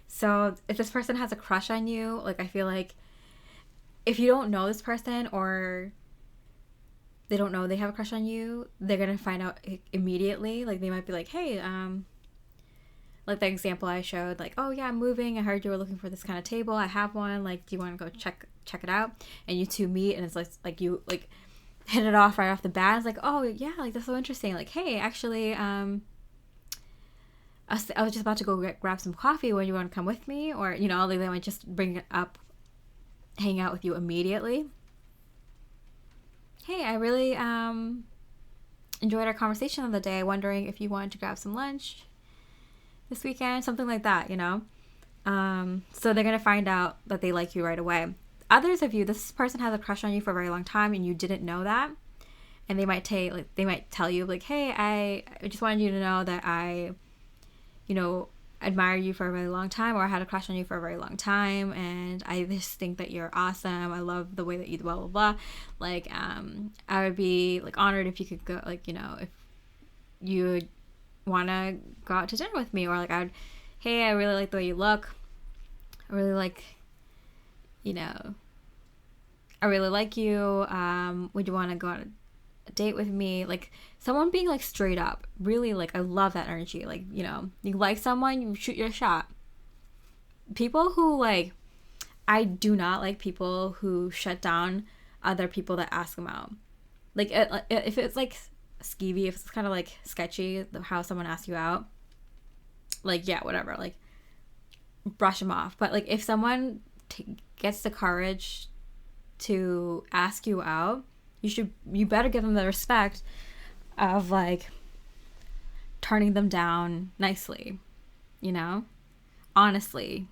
So if this person has a crush on you, like, I feel like if you don't know this person, or they don't know they have a crush on you, they're going to find out immediately. Like, they might be like, hey, like the example I showed, like, oh yeah, I'm moving. I heard you were looking for this kind of table. I have one. Like, do you want to go check it out? And you two meet, and it's like you like hit it off right off the bat. It's like, oh yeah, like, that's so interesting. Like, hey, actually, I was just about to go grab some coffee. When you want to come with me? Or, like, they might just bring it up, hang out with you immediately. Hey, I really enjoyed our conversation the other day. Wondering if you wanted to grab some lunch this weekend, something like that, So they're gonna find out that they like you right away. Others of you, this person has a crush on you for a very long time, and you didn't know that, and they might tell you like, hey, I just wanted you to know that I, admire you for a very long time, or I had a crush on you for a very long time, and I just think that you're awesome. I love the way that you blah blah blah. Like, I would be like honored if you could go, like, if you want to go out to dinner with me, or like, hey, I really like the way you look. I really like, I really like you. Would you want to go date with me, like someone being like straight up, really, like I love that energy. Like, you know, you like someone, you shoot your shot. People who like, I do not like people who shut down other people that ask them out. Like if it's like skeevy, if it's kind of like sketchy how someone asks you out, like yeah, whatever, like brush them off. But like if someone gets the courage to ask you out, you better give them the respect of like turning them down nicely, you know, honestly,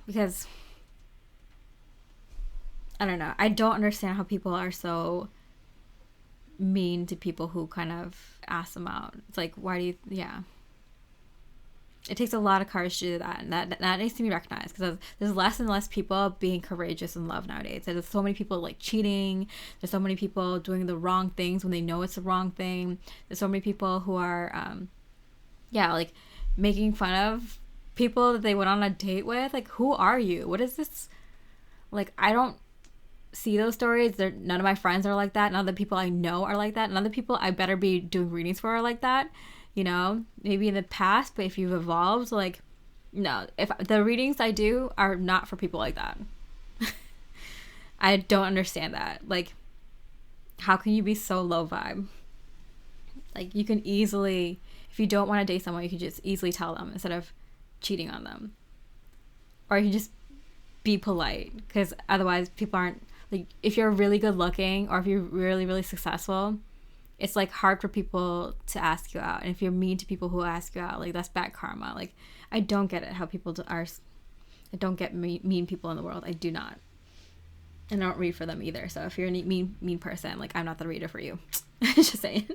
because I don't know, I don't understand how people are so mean to people who kind of ask them out. It's like, why do you, yeah, it takes a lot of courage to do that, and that needs to be recognized, because there's less and less people being courageous in love nowadays. There's so many people like cheating. There's so many people doing the wrong things when they know it's the wrong thing. There's so many people who are like making fun of people that they went on a date with. Like, who are you? What is this? Like, I don't see those stories. None of my friends are like that. None of the people I know are like that. None of the people I better be doing readings for are like that. You know, maybe in the past, but if you've evolved, like, no, if the readings I do are not for people like that. I don't understand that. Like, how can you be so low vibe? Like, you can easily, if you don't want to date someone, you can just easily tell them instead of cheating on them. Or you can just be polite, because otherwise people aren't, like, if you're really good looking or if you're really, really successful, it's like hard for people to ask you out. And if you're mean to people who ask you out, like, that's bad karma. Like, I don't get it how people are. I don't get mean people in the world. I do not. And I don't read for them either. So if you're a mean person, like, I'm not the reader for you. Just saying.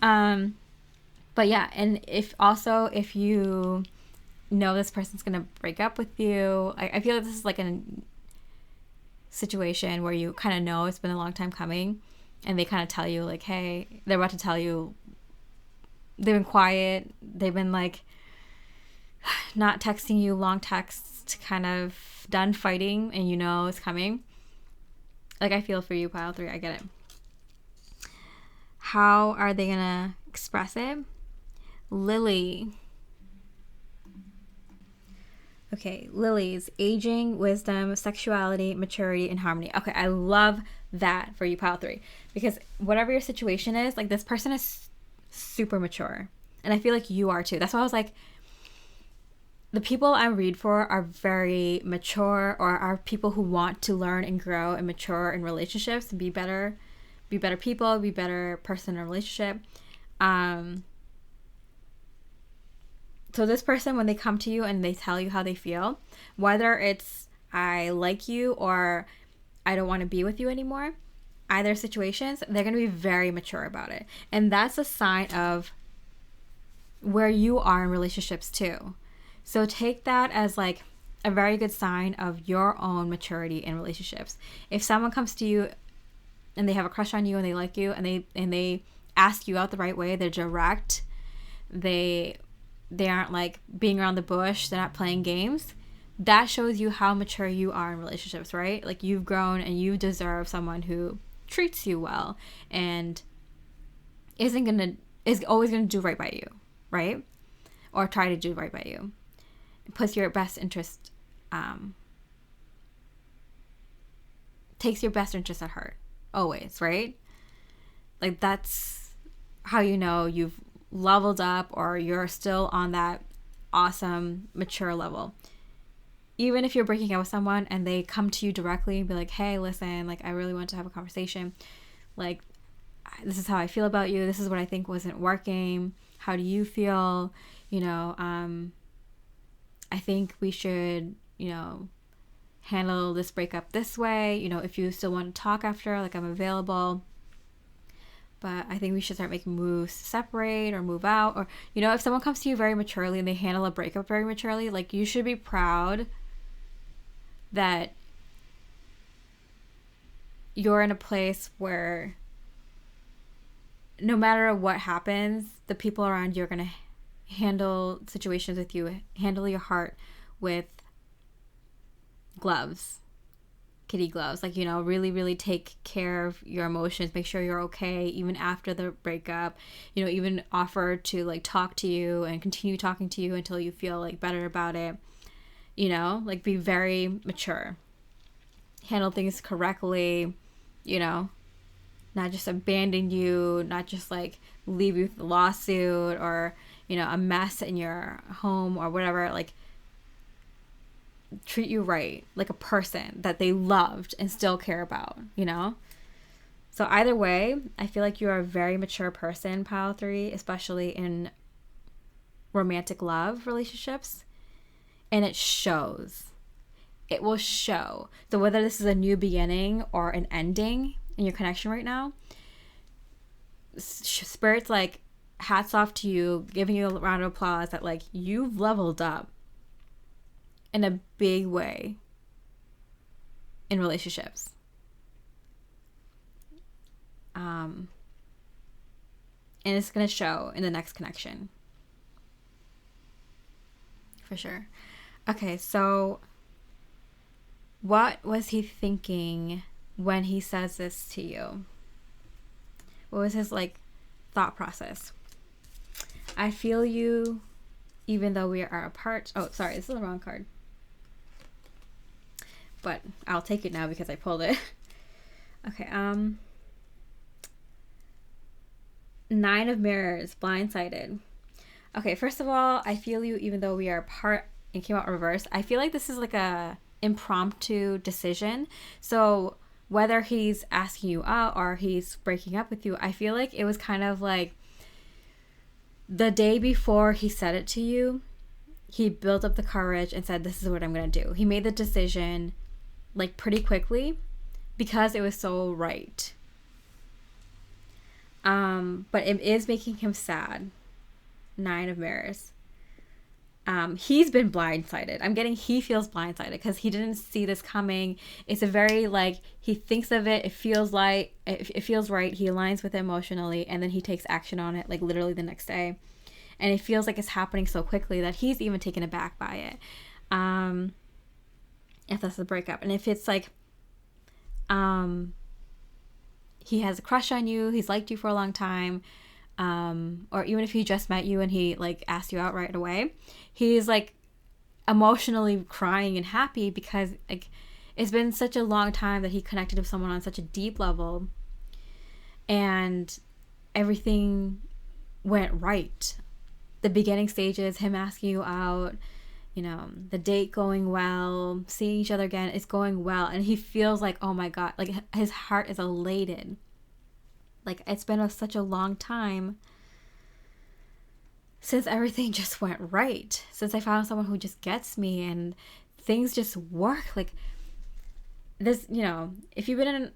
But yeah, and if you know this person's gonna break up with you, I feel like this is like a situation where you kind of know it's been a long time coming, and they kind of tell you, like, hey, they're about to tell you, they've been quiet, they've been like not texting you long texts, kind of done fighting, and you know it's coming. Like, I feel for you, pile 3. I get it. How are they gonna express it? Lily. Okay, Lily's aging, wisdom, sexuality, maturity, and harmony. Okay, I love that for you, pile 3. Because whatever your situation is, like, this person is super mature. And I feel like you are too. That's why I was like, the people I read for are very mature, or are people who want to learn and grow and mature in relationships and be better people, be better person in a relationship. So this person, when they come to you and they tell you how they feel, whether it's I like you or I don't want to be with you anymore, either situations, they're going to be very mature about it. And that's a sign of where you are in relationships too. So take that as like a very good sign of your own maturity in relationships. If someone comes to you and they have a crush on you and they like you and they ask you out the right way, they're direct, they aren't like being around the bush, they're not playing games, that shows you how mature you are in relationships, right? Like, you've grown and you deserve someone who treats you well and is always gonna do right by you, right? Or try to do right by you. It puts your best interest, takes your best interest at heart, always, right? Like, that's how you know you've leveled up, or you're still on that awesome mature level. Even if you're breaking up with someone and they come to you directly and be like, hey, listen, like, I really want to have a conversation, like, this is how I feel about you, this is what I think wasn't working, how do you feel, you know, I think we should, you know, handle this breakup this way, you know, if you still want to talk after, like, I'm available, but I think we should start making moves to separate or move out. Or, you know, if someone comes to you very maturely and they handle a breakup very maturely, like, you should be proud that you're in a place where no matter what happens, the people around you are going to handle situations with you, handle your heart with gloves. kitty gloves. Like, really, really take care of your emotions. Make sure you're okay even after the breakup. Even offer to like talk to you and continue talking to you until you feel like better about it. Like be very mature. Handle things correctly, not just abandon you, not just like leave you with a lawsuit or, a mess in your home or whatever. Like, treat you right, like a person that they loved and still care about, So either way, I feel like you're a very mature person, Pile 3, especially in romantic love relationships. And it shows. It will show. So whether this is a new beginning or an ending in your connection right now, Spirit's like, hats off to you, giving you a round of applause that like you've leveled up in a big way in relationships. And it's going to show in the next connection. For sure. Okay, so what was he thinking when he says this to you? What was his like thought process? I feel you even though we are apart. Oh, sorry, this is the wrong card. But I'll take it now because I pulled it. Okay, 9 of Mirrors, blindsided. Okay, first of all, I feel you even though we are apart. It came out reversed. I feel like this is like a impromptu decision. So whether he's asking you out or he's breaking up with you, I feel like it was kind of like the day before he said it to you, he built up the courage and said, this is what I'm going to do. He made the decision like pretty quickly because it was so right. But it is making him sad. 9 of Mirrors. He's been blindsided. I'm getting he feels blindsided because he didn't see this coming. It's a very like he thinks of it. It feels like it feels right. He aligns with it emotionally, and then he takes action on it like literally the next day. And it feels like it's happening so quickly that he's even taken aback by it. If that's the breakup, and if it's like, he has a crush on you, he's liked you for a long time. Or even if he just met you and he like asked you out right away, he's like emotionally crying and happy because like it's been such a long time that he connected with someone on such a deep level and everything went right. The beginning stages, him asking you out, the date going well, seeing each other again, it's going well, and he feels like, oh my God, like his heart is elated. Like, it's been such a long time since everything just went right. Since I found someone who just gets me and things just work. Like, this, if you've been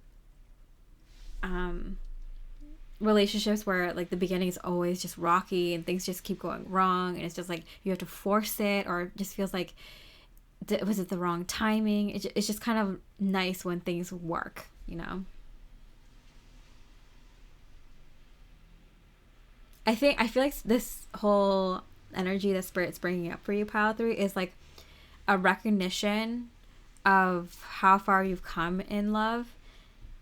in relationships where, like, the beginning is always just rocky and things just keep going wrong and it's just, like, you have to force it or it just feels like, was it the wrong timing? It's just kind of nice when things work, I feel like this whole energy that Spirit's bringing up for you, Pile 3, is like a recognition of how far you've come in love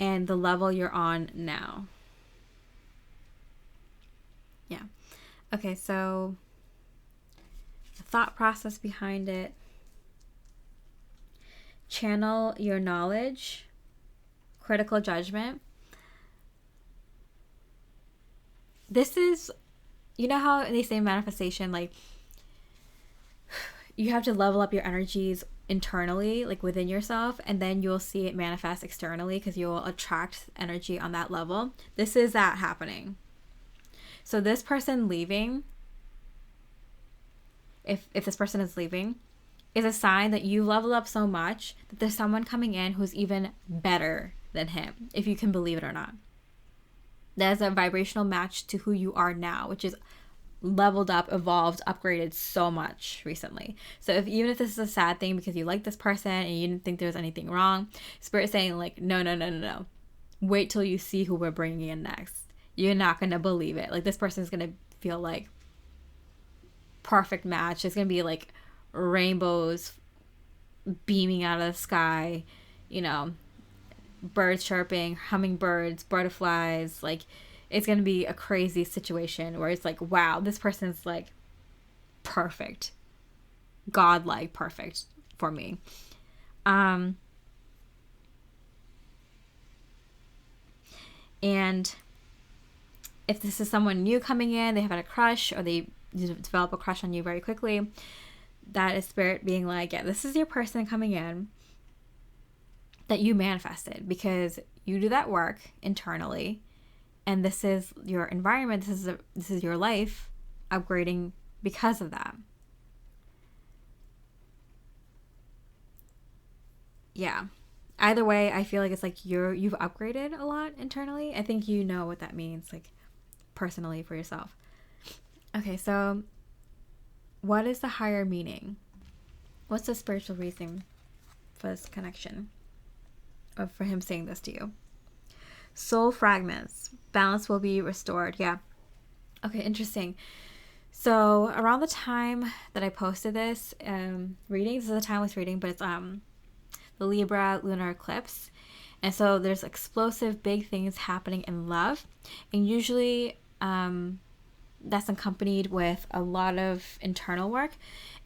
and the level you're on now. Yeah. Okay, so the thought process behind it. Channel your knowledge. Critical judgment. This is, how they say manifestation, like, you have to level up your energies internally, like within yourself, and then you'll see it manifest externally because you'll attract energy on that level. This is that happening. So this person leaving, if this person is leaving, is a sign that you level up so much that there's someone coming in who's even better than him, if you can believe it or not. There's a vibrational match to who you are now, which is leveled up, evolved, upgraded so much recently. So even if this is a sad thing because you like this person and you didn't think there was anything wrong, Spirit's saying like, no. Wait till you see who we're bringing in next. You're not going to believe it. Like, this person's going to feel like perfect match. It's going to be like rainbows beaming out of the sky, birds chirping, hummingbirds, butterflies. Like, it's going to be a crazy situation where it's like, wow, this person's like perfect, godlike perfect for me. And if this is someone new coming in, they have had a crush, or they develop a crush on you very quickly, that is spirit being like, yeah, this is your person coming in that you manifested, because you do that work internally, and this is your environment, this is your life upgrading because of that. Yeah. Either way, I feel like it's like you've upgraded a lot internally. I think you know what that means, like personally for yourself. Okay, so what is the higher meaning? What's the spiritual reason for this connection? Or for him saying this to you? Soul fragments. Balance will be restored. Yeah. Okay, interesting. So around the time that I posted this reading, this is a timeless reading, but it's the Libra lunar eclipse. And so there's explosive big things happening in love. And usually that's accompanied with a lot of internal work.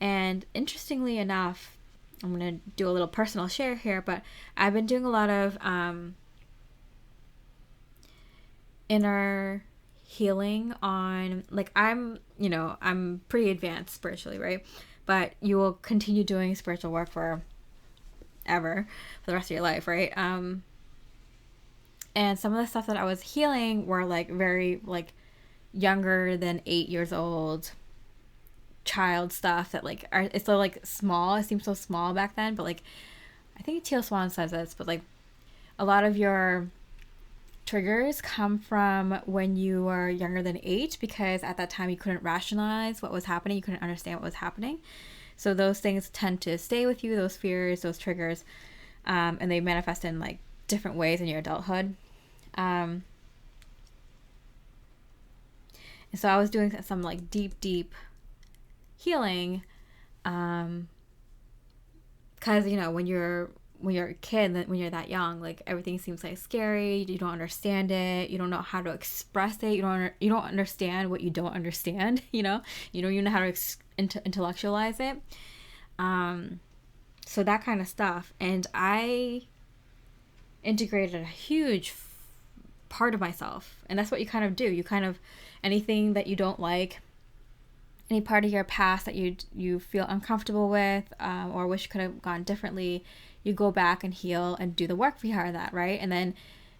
And interestingly enough, I'm going to do a little personal share here, but I've been doing a lot of inner healing on, like, I'm pretty advanced spiritually, right? But you will continue doing spiritual work for the rest of your life, right? And some of the stuff that I was healing were like very like younger than 8 years old child stuff that like it's so like small. It seems so small back then, but like I think Teal Swan says this, but like a lot of your triggers come from when you were younger than 8, because at that time you couldn't rationalize what was happening, you couldn't understand what was happening. So those things tend to stay with you, those fears, those triggers, and they manifest in like different ways in your adulthood. And so I was doing some like deep healing, because when you're a kid, when you're that young, like everything seems like scary. You don't understand it. You don't know how to express it. You don't understand what you don't understand. You don't even know how to intellectualize it. So that kind of stuff. And I integrated a huge part of myself, and that's what you kind of do. You kind of, anything that you don't like, any part of your past that you feel uncomfortable with, or wish could have gone differently, you go back and heal and do the work behind that, right? And then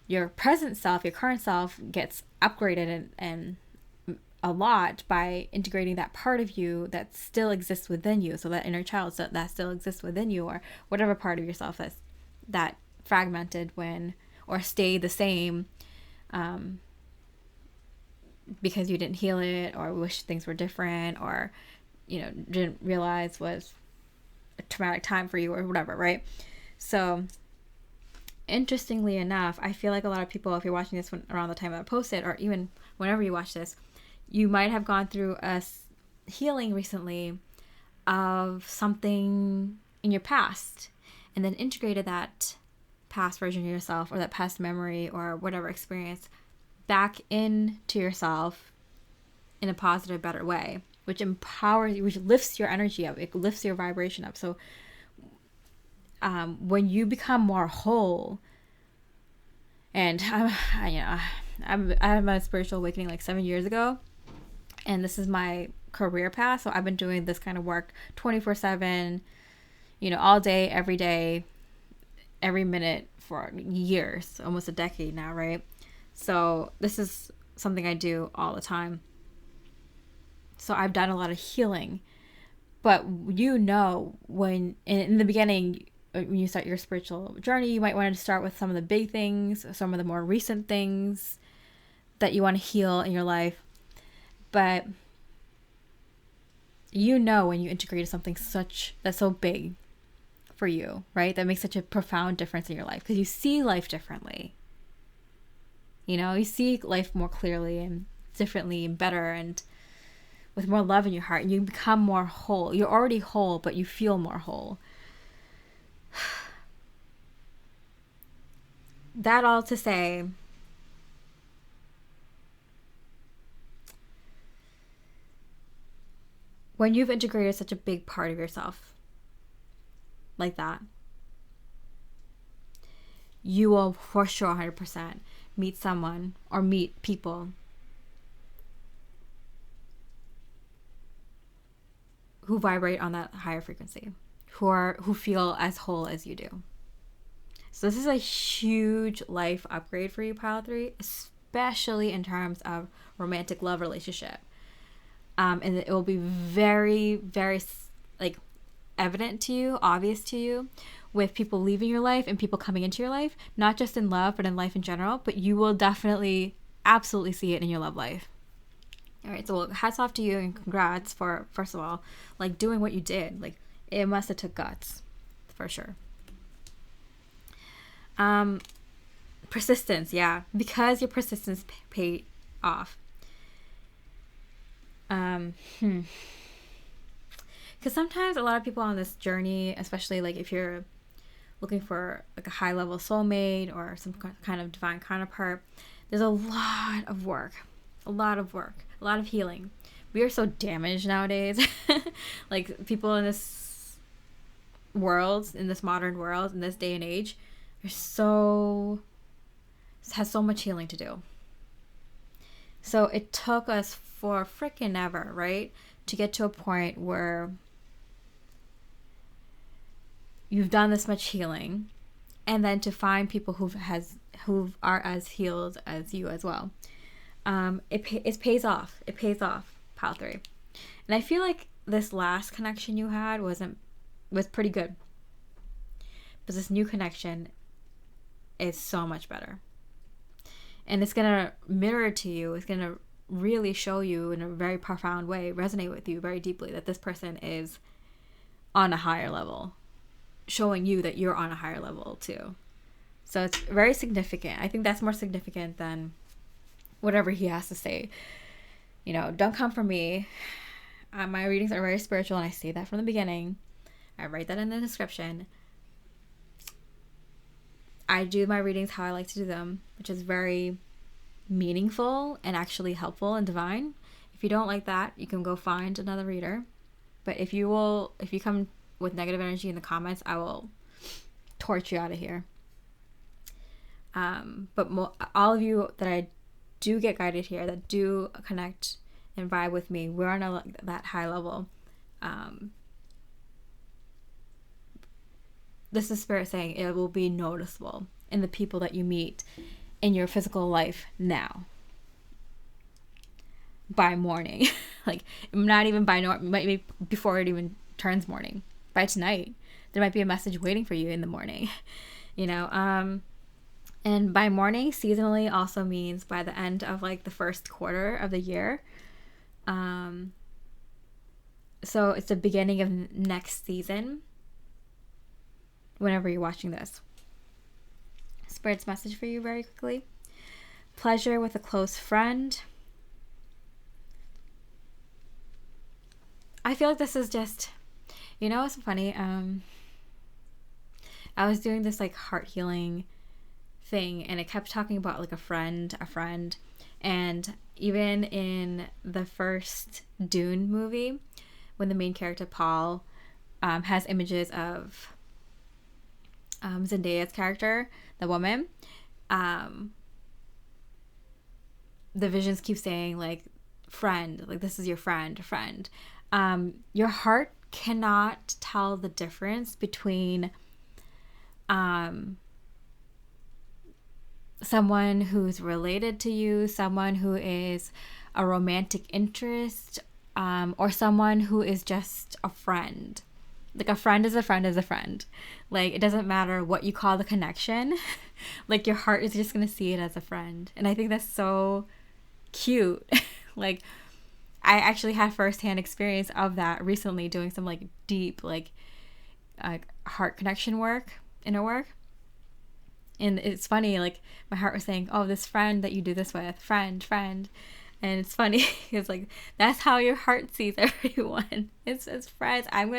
your present self, your current self, gets upgraded and a lot by integrating that part of you that still exists within you. So that inner child that still exists within you, or whatever part of yourself that fragmented or stayed the same, because you didn't heal it, or wish things were different, or didn't realize was a traumatic time for you, or whatever, right? So interestingly enough, I feel like a lot of people, if you're watching this around the time I posted, or even whenever you watch this, you might have gone through a healing recently of something in your past, and then integrated that past version of yourself, or that past memory, or whatever experience, back into yourself in a positive, better way, which empowers you, which lifts your energy up. It lifts your vibration up. So when you become more whole, and I had my spiritual awakening like 7 years ago, and this is my career path. So I've been doing this kind of work 24/7, all day, every day, every minute for years, almost a decade now, right? So this is something I do all the time. So I've done a lot of healing. But when in the beginning, when you start your spiritual journey, you might want to start with some of the big things, some of the more recent things that you want to heal in your life. But when you integrate something that's so big for you, right? That makes such a profound difference in your life, because you see life differently. You see life more clearly and differently and better, and with more love in your heart, and you become more whole. You're already whole, but you feel more whole. that all to say, when you've integrated such a big part of yourself like that, you will for sure 100% meet someone or meet people who vibrate on that higher frequency, who feel as whole as you do. So this is a huge life upgrade for you, Pile 3, especially in terms of romantic love relationship. And it will be very, very like evident to you, obvious to you, with people leaving your life and people coming into your life, not just in love, but in life in general. But you will definitely, absolutely see it in your love life. All right, so hats off to you and congrats for, first of all, like doing what you did. Like, it must have took guts, for sure. Persistence, yeah, because your persistence paid off. Because sometimes a lot of people on this journey, especially like if you're looking for like a high level soulmate or some kind of divine counterpart, there's a lot of work, a lot of healing. We are so damaged nowadays. Like, people in this world, in this modern world, in this day and age, has so much healing to do. So it took us for freaking ever, right, to get to a point where you've done this much healing, and then to find people who are as healed as you as well. It pays off. It pays off, Pile 3. And I feel like this last connection you had was pretty good, but this new connection is so much better, and it's gonna mirror to you. It's gonna really show you in a very profound way, resonate with you very deeply, that this person is on a higher level, showing you that you're on a higher level too. So it's very significant. I think that's more significant than whatever he has to say. You know, don't come for me. My readings are very spiritual, and I say that from the beginning. I write that in the description. I do my readings how I like to do them, which is very meaningful and actually helpful and divine. If you don't like that, you can go find another reader. But if you come with negative energy in the comments, I will torch you out of here. But all of you that I do get guided here, that do connect and vibe with me, we're on that high level. This is Spirit saying it will be noticeable in the people that you meet in your physical life now. By morning. Like, not even by maybe before it even turns morning. By tonight, there might be a message waiting for you in the morning. You know, and by morning, seasonally, also means by the end of like the first quarter of the year. So it's the beginning of next season, whenever you're watching this. Spirit's message for you very quickly. Pleasure with a close friend. I feel like this is just, you know, it's funny. I was doing this like heart healing thing, and it kept talking about like a friend, and even in the first Dune movie, when the main character Paul has images of Zendaya's character, the woman, the visions keep saying like friend, like this is your friend. Your heart cannot tell the difference between someone who's related to you, someone who is a romantic interest, or someone who is just a friend. Like, a friend is a friend is a friend. Like, it doesn't matter what you call the connection. Like, your heart is just gonna see it as a friend. And I think that's so cute. Like, I actually had firsthand experience of that recently, doing some like deep like heart connection work, inner work. And it's funny, like, my heart was saying, oh, this friend that you do this with, friend. And it's funny because like that's how your heart sees everyone. It's friends. I'm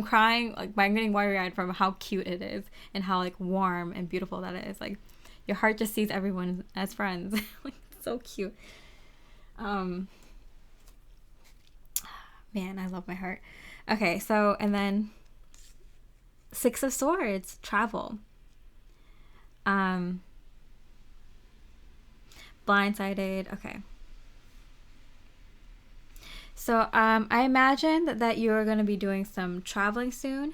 crying, like I'm getting watery eyed from how cute it is and how like warm and beautiful that is. Like, Your heart just sees everyone as friends. Like, so cute. Man, I love my heart. Okay, so, and then Six of Swords, travel. Blindsided. Okay. So, I imagine that you're going to be doing some traveling soon.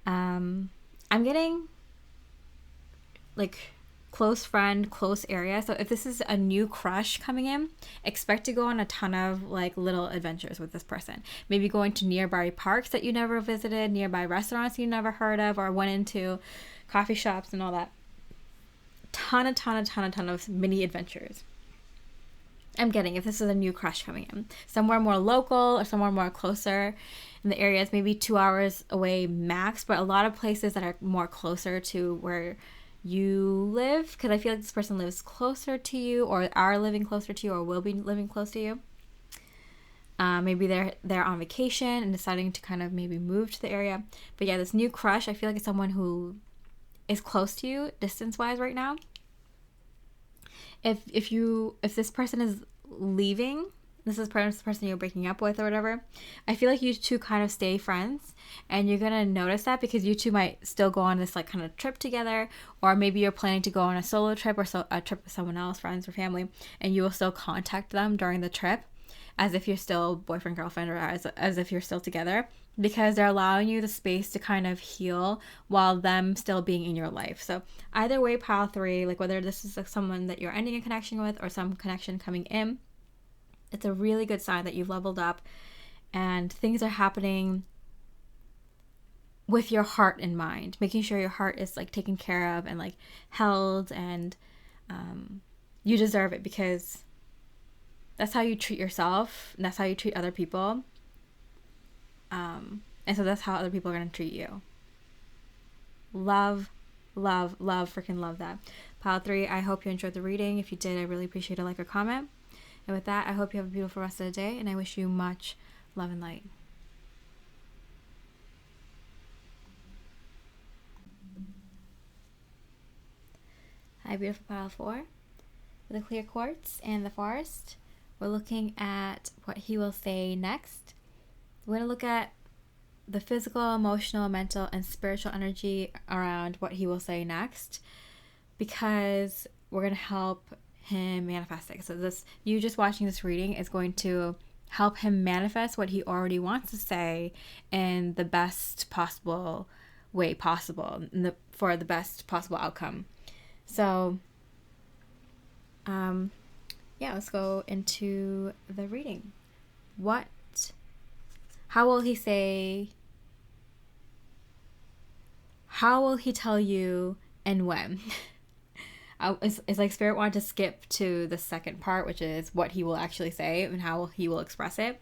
I'm getting like close friend, close area. So if this is a new crush coming in, expect to go on a ton of like little adventures with this person. Maybe going to nearby parks that you never visited, nearby restaurants you never heard of, or went into coffee shops and all that. Ton of mini adventures. I'm getting if this is a new crush coming in. Somewhere more local or somewhere more closer in the areas, maybe 2 hours away max, but a lot of places that are more closer to where you live, because I feel like this person lives closer to you or are living closer to you or will be living close to you. Maybe they're on vacation and deciding to kind of maybe move to the area. But yeah, this new crush, I feel like it's someone who is close to you distance-wise right now. If this person is leaving, this is the person you're breaking up with or whatever, I feel like you two kind of stay friends, and you're gonna notice that because you two might still go on this like kind of trip together, or maybe you're planning to go on a solo trip or a trip with someone else, friends or family, and you will still contact them during the trip as if you're still boyfriend, girlfriend, or as if you're still together, because they're allowing you the space to kind of heal while them still being in your life. So either way, pile 3, like whether this is like someone that you're ending a connection with or some connection coming in, it's a really good sign that you've leveled up and things are happening with your heart in mind, making sure your heart is like taken care of and like held, and you deserve it because that's how you treat yourself and that's how you treat other people. And so that's how other people are going to treat you. Love, freaking love that. Pile 3, I hope you enjoyed the reading. If you did, I really appreciate a like or comment. And with that, I hope you have a beautiful rest of the day, and I wish you much love and light. Hi, beautiful pile 4. With the clear quartz and the forest, we're looking at what he will say next. We're going to look at the physical, emotional, mental, and spiritual energy around what he will say next, because we're going to help him manifest it. So you just watching this reading is going to help him manifest what he already wants to say in the best possible way possible, for the best possible outcome. So yeah, let's go into the reading. How will he say, how will he tell you, and when? It's like Spirit wanted to skip to the second part, which is what he will actually say and how he will express it.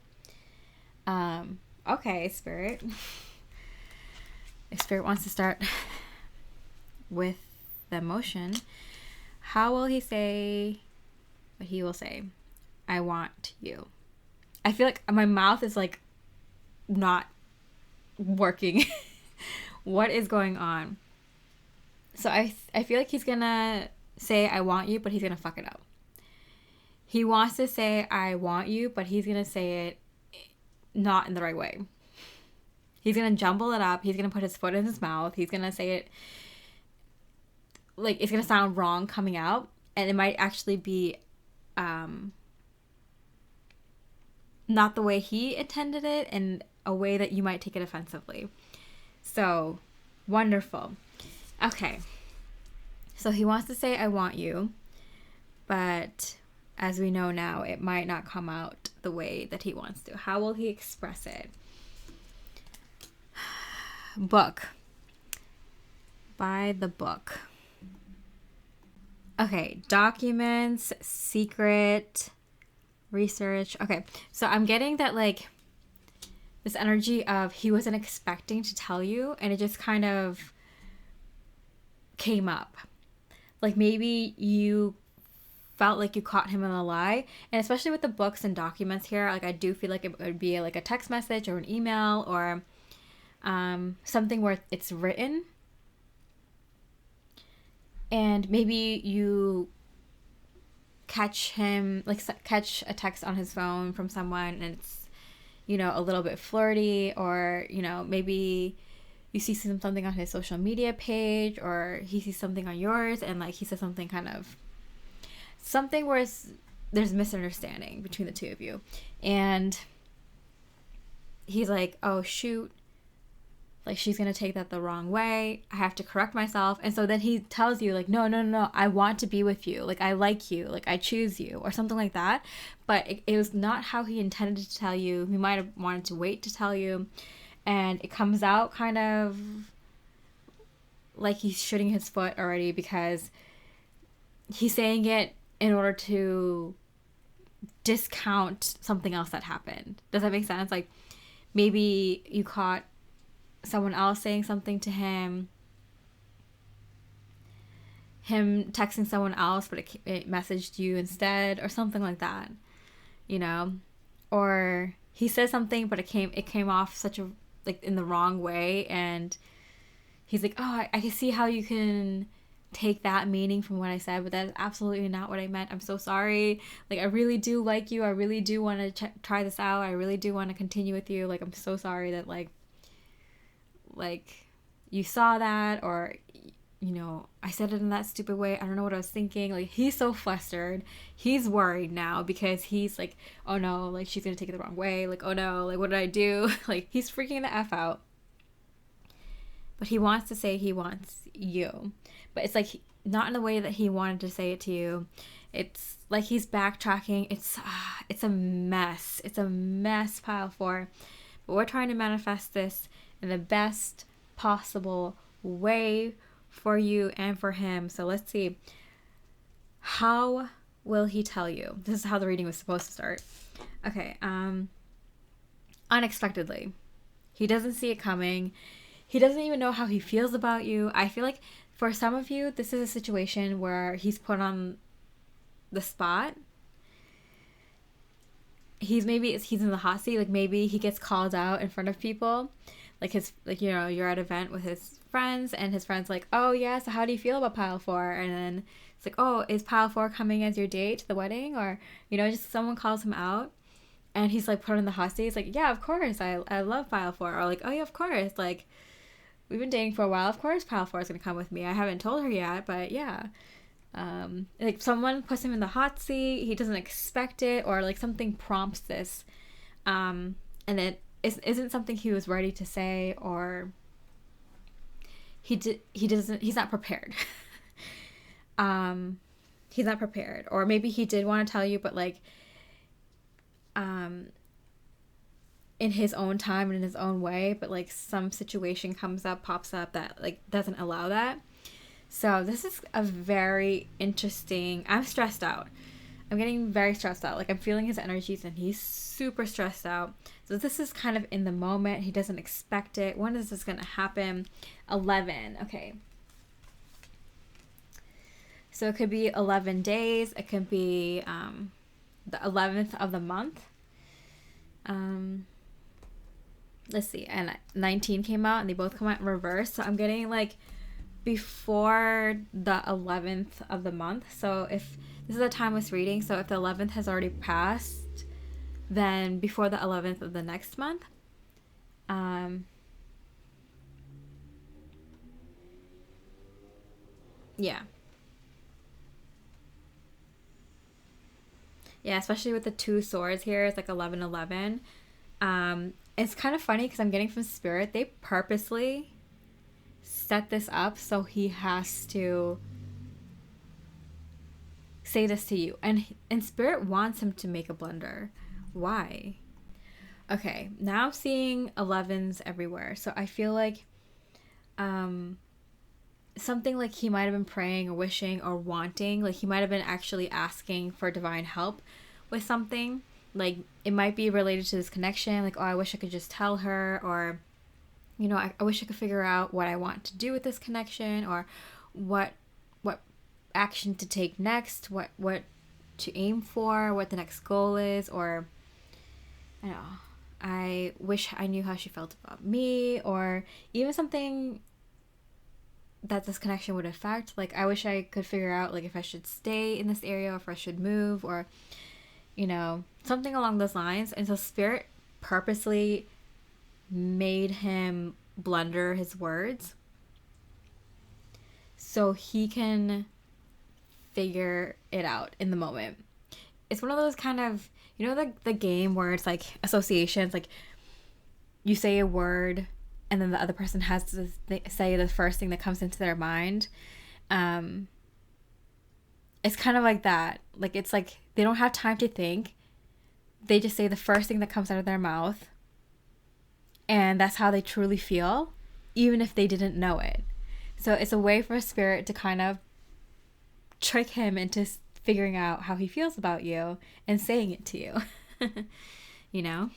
Okay, Spirit. If Spirit wants to start with the emotion, how will he say what he will say? I want you. I feel like my mouth is like not working. What is going on? So I feel like he's gonna say I want you, but he's gonna fuck it up. He wants to say I want you, but he's gonna say it not in the right way. He's gonna jumble it up. He's gonna put his foot in his mouth. He's gonna say it like it's gonna sound wrong coming out, and it might actually be not the way he intended it, and a way that you might take it offensively. So wonderful. Okay. So he wants to say I want you, but as we know now, it might not come out the way that he wants to. How will he express it? Book. By the book. Okay, documents, secret, research. Okay, so I'm getting that like this energy of he wasn't expecting to tell you, and it just kind of came up. Like maybe you felt like you caught him in a lie, and especially with the books and documents here, like I do feel like it would be like a text message or an email or something where it's written. and maybe you catch a text on his phone from someone, and it's, you know, a little bit flirty, or, you know, maybe you see something on his social media page, or he sees something on yours, and like he says something kind of, something where there's misunderstanding between the two of you, and he's like, oh shoot, like she's gonna take that the wrong way, I have to correct myself. And so then he tells you like, no, I want to be with you, like I like you, like I choose you, or something like that. But it was not how he intended to tell you. He might have wanted to wait to tell you, and it comes out kind of like he's shooting his foot already, because he's saying it in order to discount something else that happened. Does that make sense? Like maybe you caught someone else saying something to him texting someone else, but it messaged you instead, or something like that, you know? Or he says something, but it came off such a, like, in the wrong way, and he's like, oh, I can see how you can take that meaning from what I said, but that's absolutely not what I meant. I'm so sorry. Like, I really do like you. I really do want to try this out. I really do want to continue with you. Like, I'm so sorry that, like you saw that, or, you know, I said it in that stupid way. I don't know what I was thinking. Like, he's so flustered. He's worried now, because he's like, oh no, like she's gonna take it the wrong way. Like, oh no, like what did I do? Like, he's freaking the F out. But he wants to say he wants you. But it's like not in the way that he wanted to say it to you. It's like he's backtracking. It's a mess. It's a mess, pile 4. But we're trying to manifest this in the best possible way for you and for him. So let's see. How will he tell you? This is how the reading was supposed to start. Okay. Unexpectedly. He doesn't see it coming. He doesn't even know how he feels about you. I feel like for some of you, this is a situation where he's put on the spot. He's in the hot seat. Like, maybe he gets called out in front of people. Like, you know, you're at an event with his friends, and his friend's like, oh yeah, so how do you feel about pile 4? And then it's like, oh, is pile 4 coming as your date to the wedding? Or, you know, just someone calls him out, and he's like put in the hot seat. He's like, yeah, of course, I love pile 4. Or like, oh yeah, of course, like we've been dating for a while, of course pile 4 is gonna come with me. I haven't told her yet, but yeah. Like someone puts him in the hot seat, he doesn't expect it, or like something prompts this, and it isn't something he was ready to say, or he's not prepared. He's not prepared, or maybe he did want to tell you, but like in his own time and in his own way, but like some situation pops up that like doesn't allow that. So this is a very interesting, I'm stressed out. I'm getting very stressed out. Like, I'm feeling his energies, and he's super stressed out. So this is kind of in the moment. He doesn't expect it. When is this going to happen? 11. Okay. So it could be 11 days. It could be the 11th of the month. Let's see. And 19 came out, and they both come out in reverse. So I'm getting like before the 11th of the month. So if this is a timeless reading, so if the 11th has already passed, then before the 11th of the next month. Yeah. Yeah, especially with the 2 swords here, it's like 11-11. It's kind of funny because I'm getting from Spirit, they purposely set this up so he has to say this to you, and Spirit wants him to make a blunder. Why? Okay, now I'm seeing 11s everywhere, so I feel like something like he might have been praying or wishing or wanting, like he might have been actually asking for divine help with something. Like, it might be related to this connection, like, oh, I wish I could just tell her, or, you know, I wish I could figure out what I want to do with this connection, or what action to take next, what to aim for, what the next goal is, or, I don't know, I wish I knew how she felt about me, or even something that this connection would affect. Like, I wish I could figure out, like, if I should stay in this area or if I should move, or, you know, something along those lines. And so Spirit purposely made him blunder his words so he can figure it out in the moment. It's one of those kind of, you know, the game where it's like associations, like you say a word and then the other person has to say the first thing that comes into their mind. It's kind of like that. Like, it's like they don't have time to think. They just say the first thing that comes out of their mouth. And that's how they truly feel, even if they didn't know it. So it's a way for a Spirit to kind of trick him into figuring out how he feels about you and saying it to you. You know?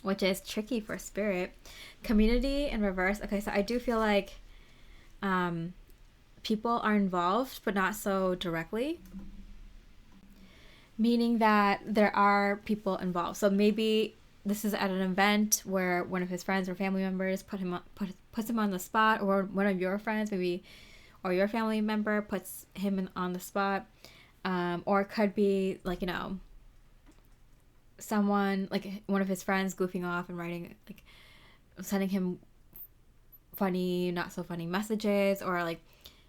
Which is tricky for Spirit. Community in reverse. Okay, so I do feel like people are involved, but not so directly. Meaning that there are people involved. So maybe this is at an event where one of his friends or family members puts him on the spot, or one of your friends maybe, or your family member puts him on the spot. Or it could be like, you know, someone, like one of his friends goofing off and writing, like sending him funny, not so funny messages, or like,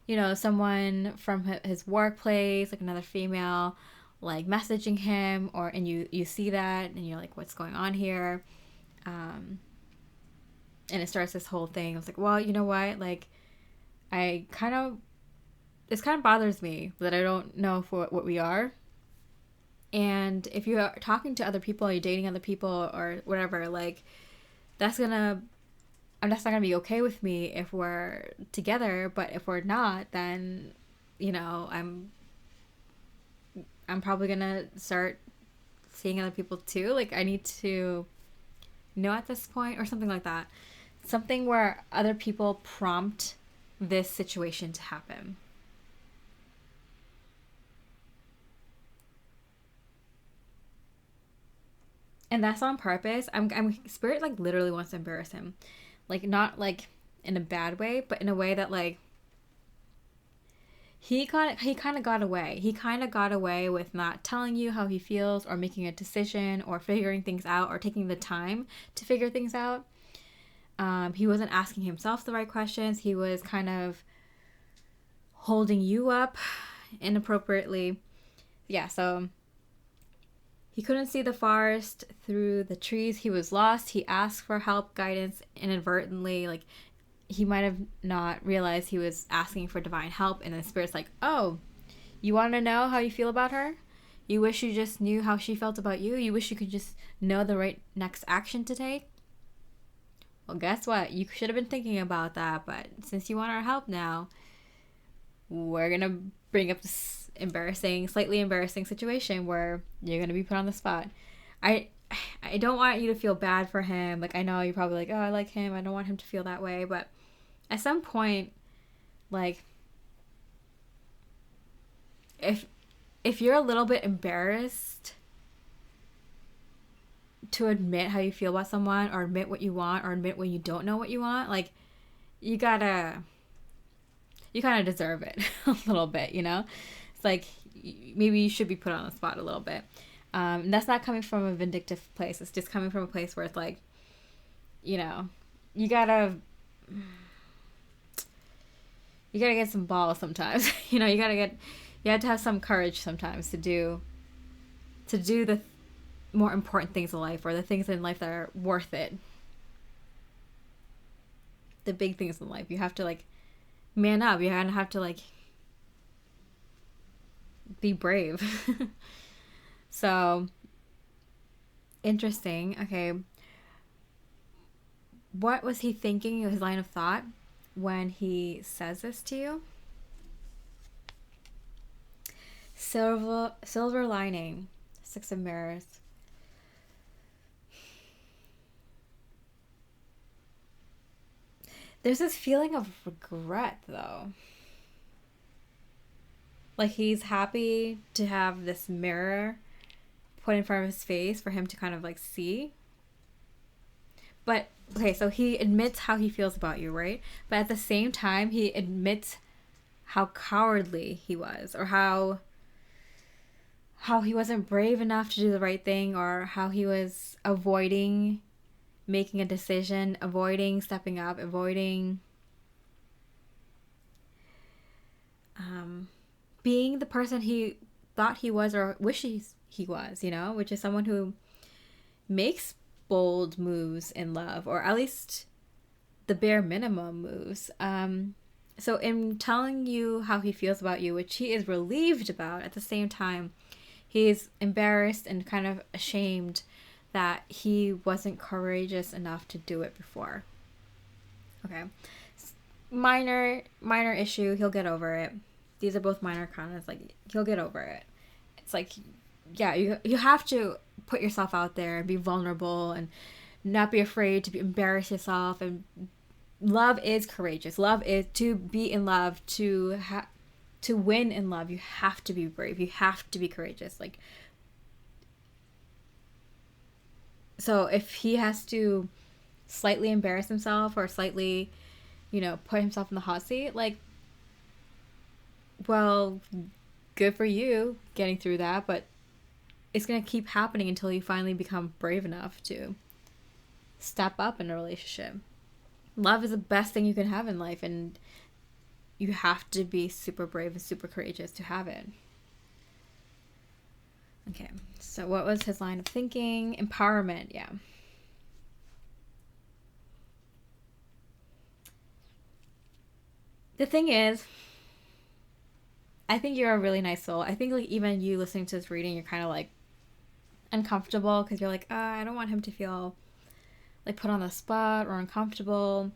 you know, someone from his workplace, like another female, like messaging him, or and you see that and you're like, what's going on here? And it starts this whole thing. I was like, well, you know what, like this kind of bothers me that I don't know for what we are. And if you're talking to other people, you're dating other people or whatever, like that's not gonna be okay with me if we're together. But if we're not, then, you know, I'm probably gonna start seeing other people too. Like, I need to know at this point, or something like that. Something where other people prompt this situation to happen. And that's on purpose. Spirit like literally wants to embarrass him. Like, not like in a bad way, but in a way that like he kind of got away. He kind of got away with not telling you how he feels, or making a decision, or figuring things out, or taking the time to figure things out. He wasn't asking himself the right questions. He was kind of holding you up inappropriately. Yeah, so he couldn't see the forest through the trees. He was lost. He asked for help, guidance, inadvertently. Like, he might have not realized he was asking for divine help. And the Spirit's like, oh, you want to know how you feel about her? You wish you just knew how she felt about you? You wish you could just know the right next action to take? Well, guess what? You should have been thinking about that. But since you want our help now, we're going to bring up this slightly embarrassing situation where you're going to be put on the spot. I don't want you to feel bad for him. Like, I know you're probably like, oh, I like him. I don't want him to feel that way. But at some point, like, if you're a little bit embarrassed to admit how you feel about someone, or admit what you want, or admit when you don't know what you want, like, you kind of deserve it a little bit, you know? It's like, maybe you should be put on the spot a little bit. And that's not coming from a vindictive place. It's just coming from a place where it's like, you know, you gotta get some balls sometimes. You know, you have to have some courage sometimes to do the more important things in life, or the things in life that are worth it. The big things in life. You have to, like, man up. You have to, like, be brave. So, interesting. Okay. What was he thinking, his line of thought, when he says this to you? Silver lining. Six of Mirrors. There's this feeling of regret, though. Like, he's happy to have this mirror put in front of his face for him to kind of, like, see. But okay, so he admits how he feels about you, right? But at the same time, he admits how cowardly he was, or how he wasn't brave enough to do the right thing, or how he was avoiding making a decision, avoiding stepping up, avoiding being the person he thought he was or wishes he was, which is someone who makes bold moves in love, or at least the bare minimum moves. So in telling you how he feels about you, which he is relieved about, at the same time, he's embarrassed and kind of ashamed that he wasn't courageous enough to do it before. Okay. Minor issue, he'll get over it. These are both minor comments, like he'll get over it. It's like, yeah, you have to put yourself out there and be vulnerable and not be afraid to embarrass yourself. And love is courageous. Love is to be in love, to win in love. You have to be brave. You have to be courageous. Like, so if he has to slightly embarrass himself or slightly, put himself in the hot seat, like, well, good for you getting through that, but it's going to keep happening until you finally become brave enough to step up in a relationship. Love is the best thing you can have in life, and you have to be super brave and super courageous to have it. Okay, so what was his line of thinking? Empowerment, yeah. The thing is, I think you're a really nice soul. I think, like, even you listening to this reading, you're kind of, like, uncomfortable because you're like, I don't want him to feel, like, put on the spot or uncomfortable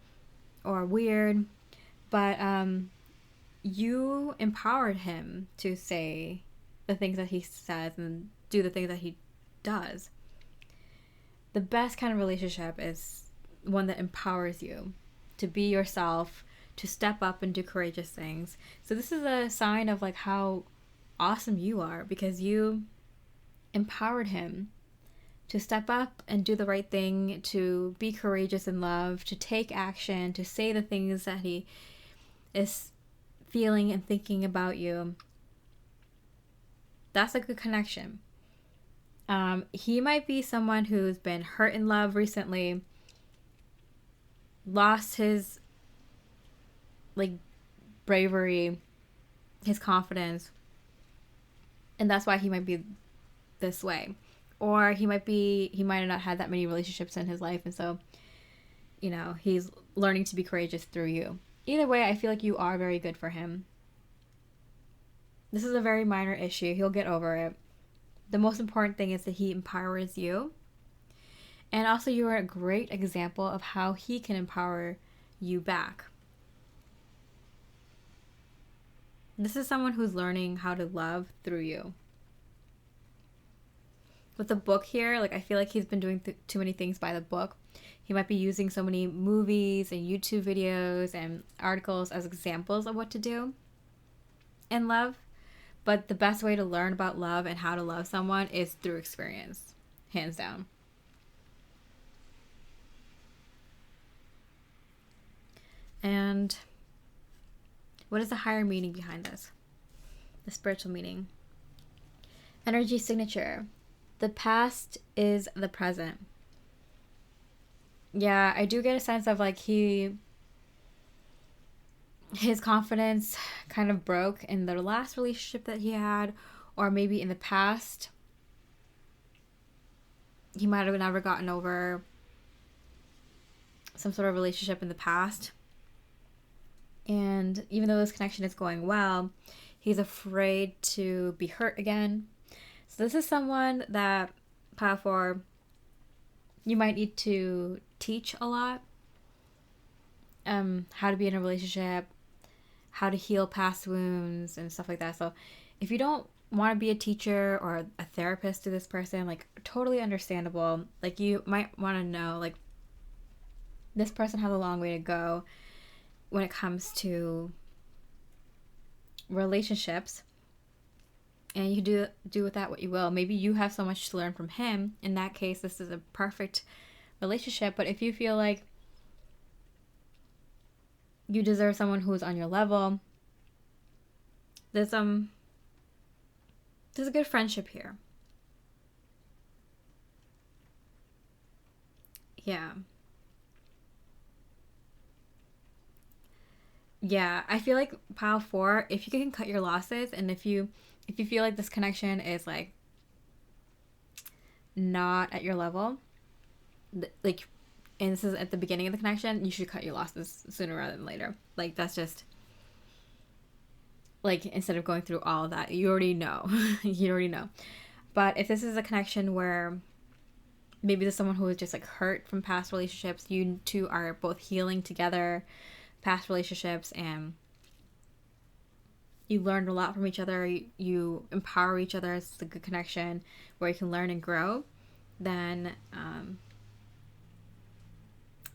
or weird. But you empowered him to say the things that he says and do the things that he does. The best kind of relationship is one that empowers you to be yourself, to step up and do courageous things. So this is a sign of, like, how awesome you are, because you empowered him to step up and do the right thing, to be courageous in love, to take action, to say the things that he is feeling and thinking about you. That's a good connection. He might be someone who's been hurt in love recently, lost his, like, bravery, his confidence, and that's why he might be this way. Or he might have not had that many relationships in his life, and so, he's learning to be courageous through you. Either way, I feel like you are very good for him. This is a very minor issue. He'll get over it. The most important thing is that he empowers you. And also, you are a great example of how he can empower you back. This is someone who's learning how to love through you. With the book here, like, I feel like he's been doing too many things by the book. He might be using so many movies and YouTube videos and articles as examples of what to do in love. But the best way to learn about love and how to love someone is through experience, hands down. And what is the higher meaning behind this? The spiritual meaning. Energy signature. The past is the present. Yeah, I do get a sense of, like, his confidence kind of broke in the last relationship that he had, or maybe in the past. He might have never gotten over some sort of relationship in the past. And even though this connection is going well, he's afraid to be hurt again. So this is someone that, Pile 4, you might need to teach a lot. How to be in a relationship, how to heal past wounds and stuff like that. So if you don't want to be a teacher or a therapist to this person, like, totally understandable. Like, you might want to know, like, this person has a long way to go when it comes to relationships, and you can do with that what you will. Maybe you have so much to learn from him. In that case, this is a perfect relationship. But if you feel like you deserve someone who's on your level, there's a good friendship here. Yeah. Yeah, I feel like pile 4, if you can cut your losses, and if you feel like this connection is like not at your level, like, and this is at the beginning of the connection, you should cut your losses sooner rather than later. Like, that's just like, instead of going through all of that, you already know. You already know. But if this is a connection where maybe there's someone who is just like hurt from past relationships, you two are both healing together past relationships, and you learned a lot from each other, you empower each other, it's a good connection where you can learn and grow, then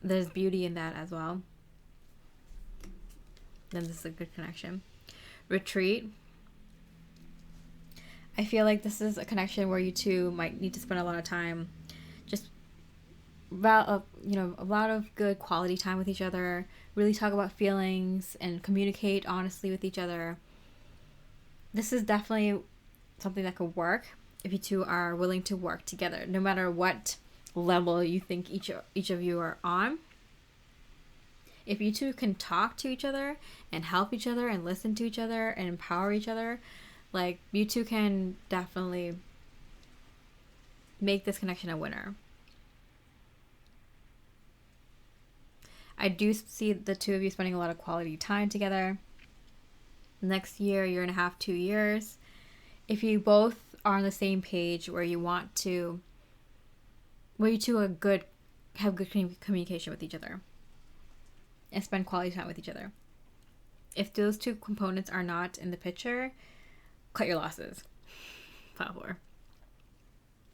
there's beauty in that as well. Then this is a good connection. Retreat. I feel like this is a connection where you two might need to spend a lot of time, just about a lot of good quality time with each other, really talk about feelings and communicate honestly with each other. This is definitely something that could work if you two are willing to work together, no matter what level you think each of you are on. If you two can talk to each other and help each other and listen to each other and empower each other, like, you two can definitely make this connection a winner. I do see the two of you spending a lot of quality time together. Next year and a half, 2 years. If you both are on the same page where you two have good communication with each other and spend quality time with each other. If those two components are not in the picture, cut your losses. Pile 4.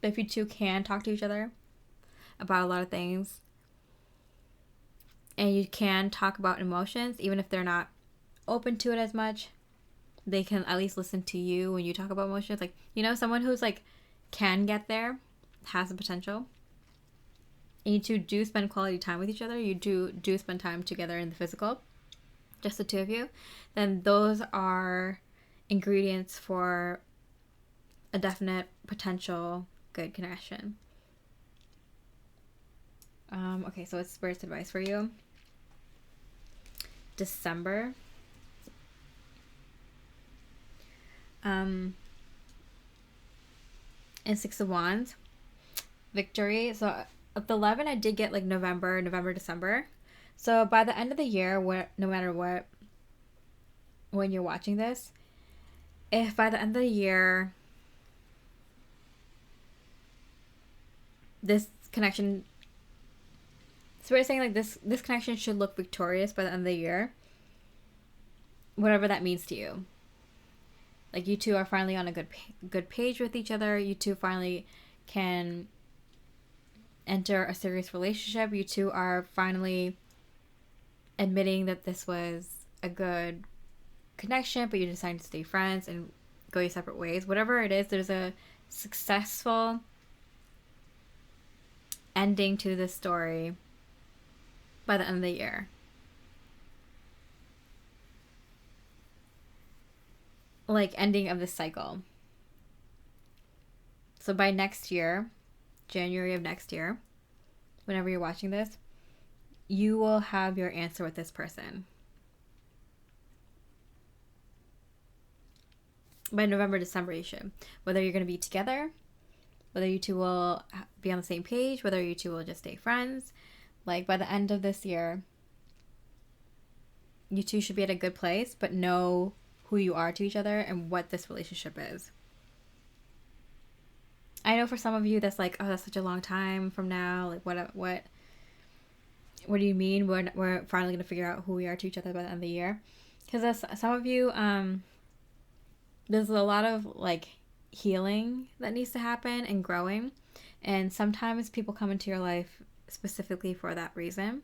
But if you two can talk to each other about a lot of things, and you can talk about emotions, even if they're not open to it as much, they can at least listen to you when you talk about emotions. Like, someone who's like can get there, has the potential. And you two do spend quality time with each other. You do spend time together in the physical, just the two of you. Then those are ingredients for a definite potential good connection. Okay, so it's Spirit's advice for you. December. And 6 of Wands. Victory. So at the 11, I did get like November, December. So by the end of the year, no matter what, when you're watching this, if by the end of the year this connection, so we're saying like this connection should look victorious by the end of the year, whatever that means to you. Like, you two are finally on a good page with each other. You two finally can enter a serious relationship. You two are finally admitting that this was a good connection, but you decided to stay friends and go your separate ways. Whatever it is, there's a successful ending to this story by the end of the year. Like, ending of this cycle. So by next year, January of next year, whenever you're watching this, you will have your answer with this person. By November, December, you should. Whether you're going to be together, whether you two will be on the same page, whether you two will just stay friends. Like, by the end of this year, you two should be at a good place, but know who you are to each other and what this relationship is. I know for some of you that's like, oh, that's such a long time from now. Like, what do you mean we're finally going to figure out who we are to each other by the end of the year? Because some of you, there's a lot of like healing that needs to happen and growing. And sometimes people come into your life specifically for that reason.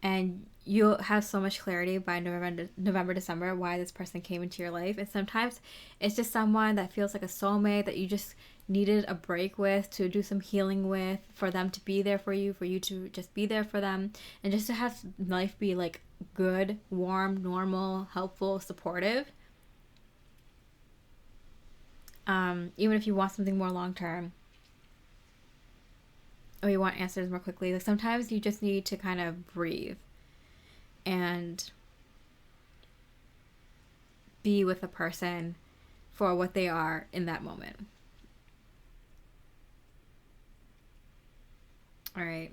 and you'll have so much clarity by November, December why this person came into your life. And sometimes it's just someone that feels like a soulmate that you just needed a break with, to do some healing with, for them to be there for you to just be there for them, and just to have life be like good, warm, normal, helpful, supportive. Even if you want something more long term, or you want answers more quickly, like sometimes you just need to kind of breathe and be with a person for what they are in that moment. All right,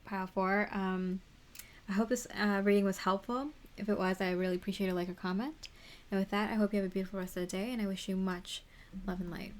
pile 4. I hope this reading was helpful. If it was, I really appreciate a like or comment. And with that, I hope you have a beautiful rest of the day, and I wish you much love and light.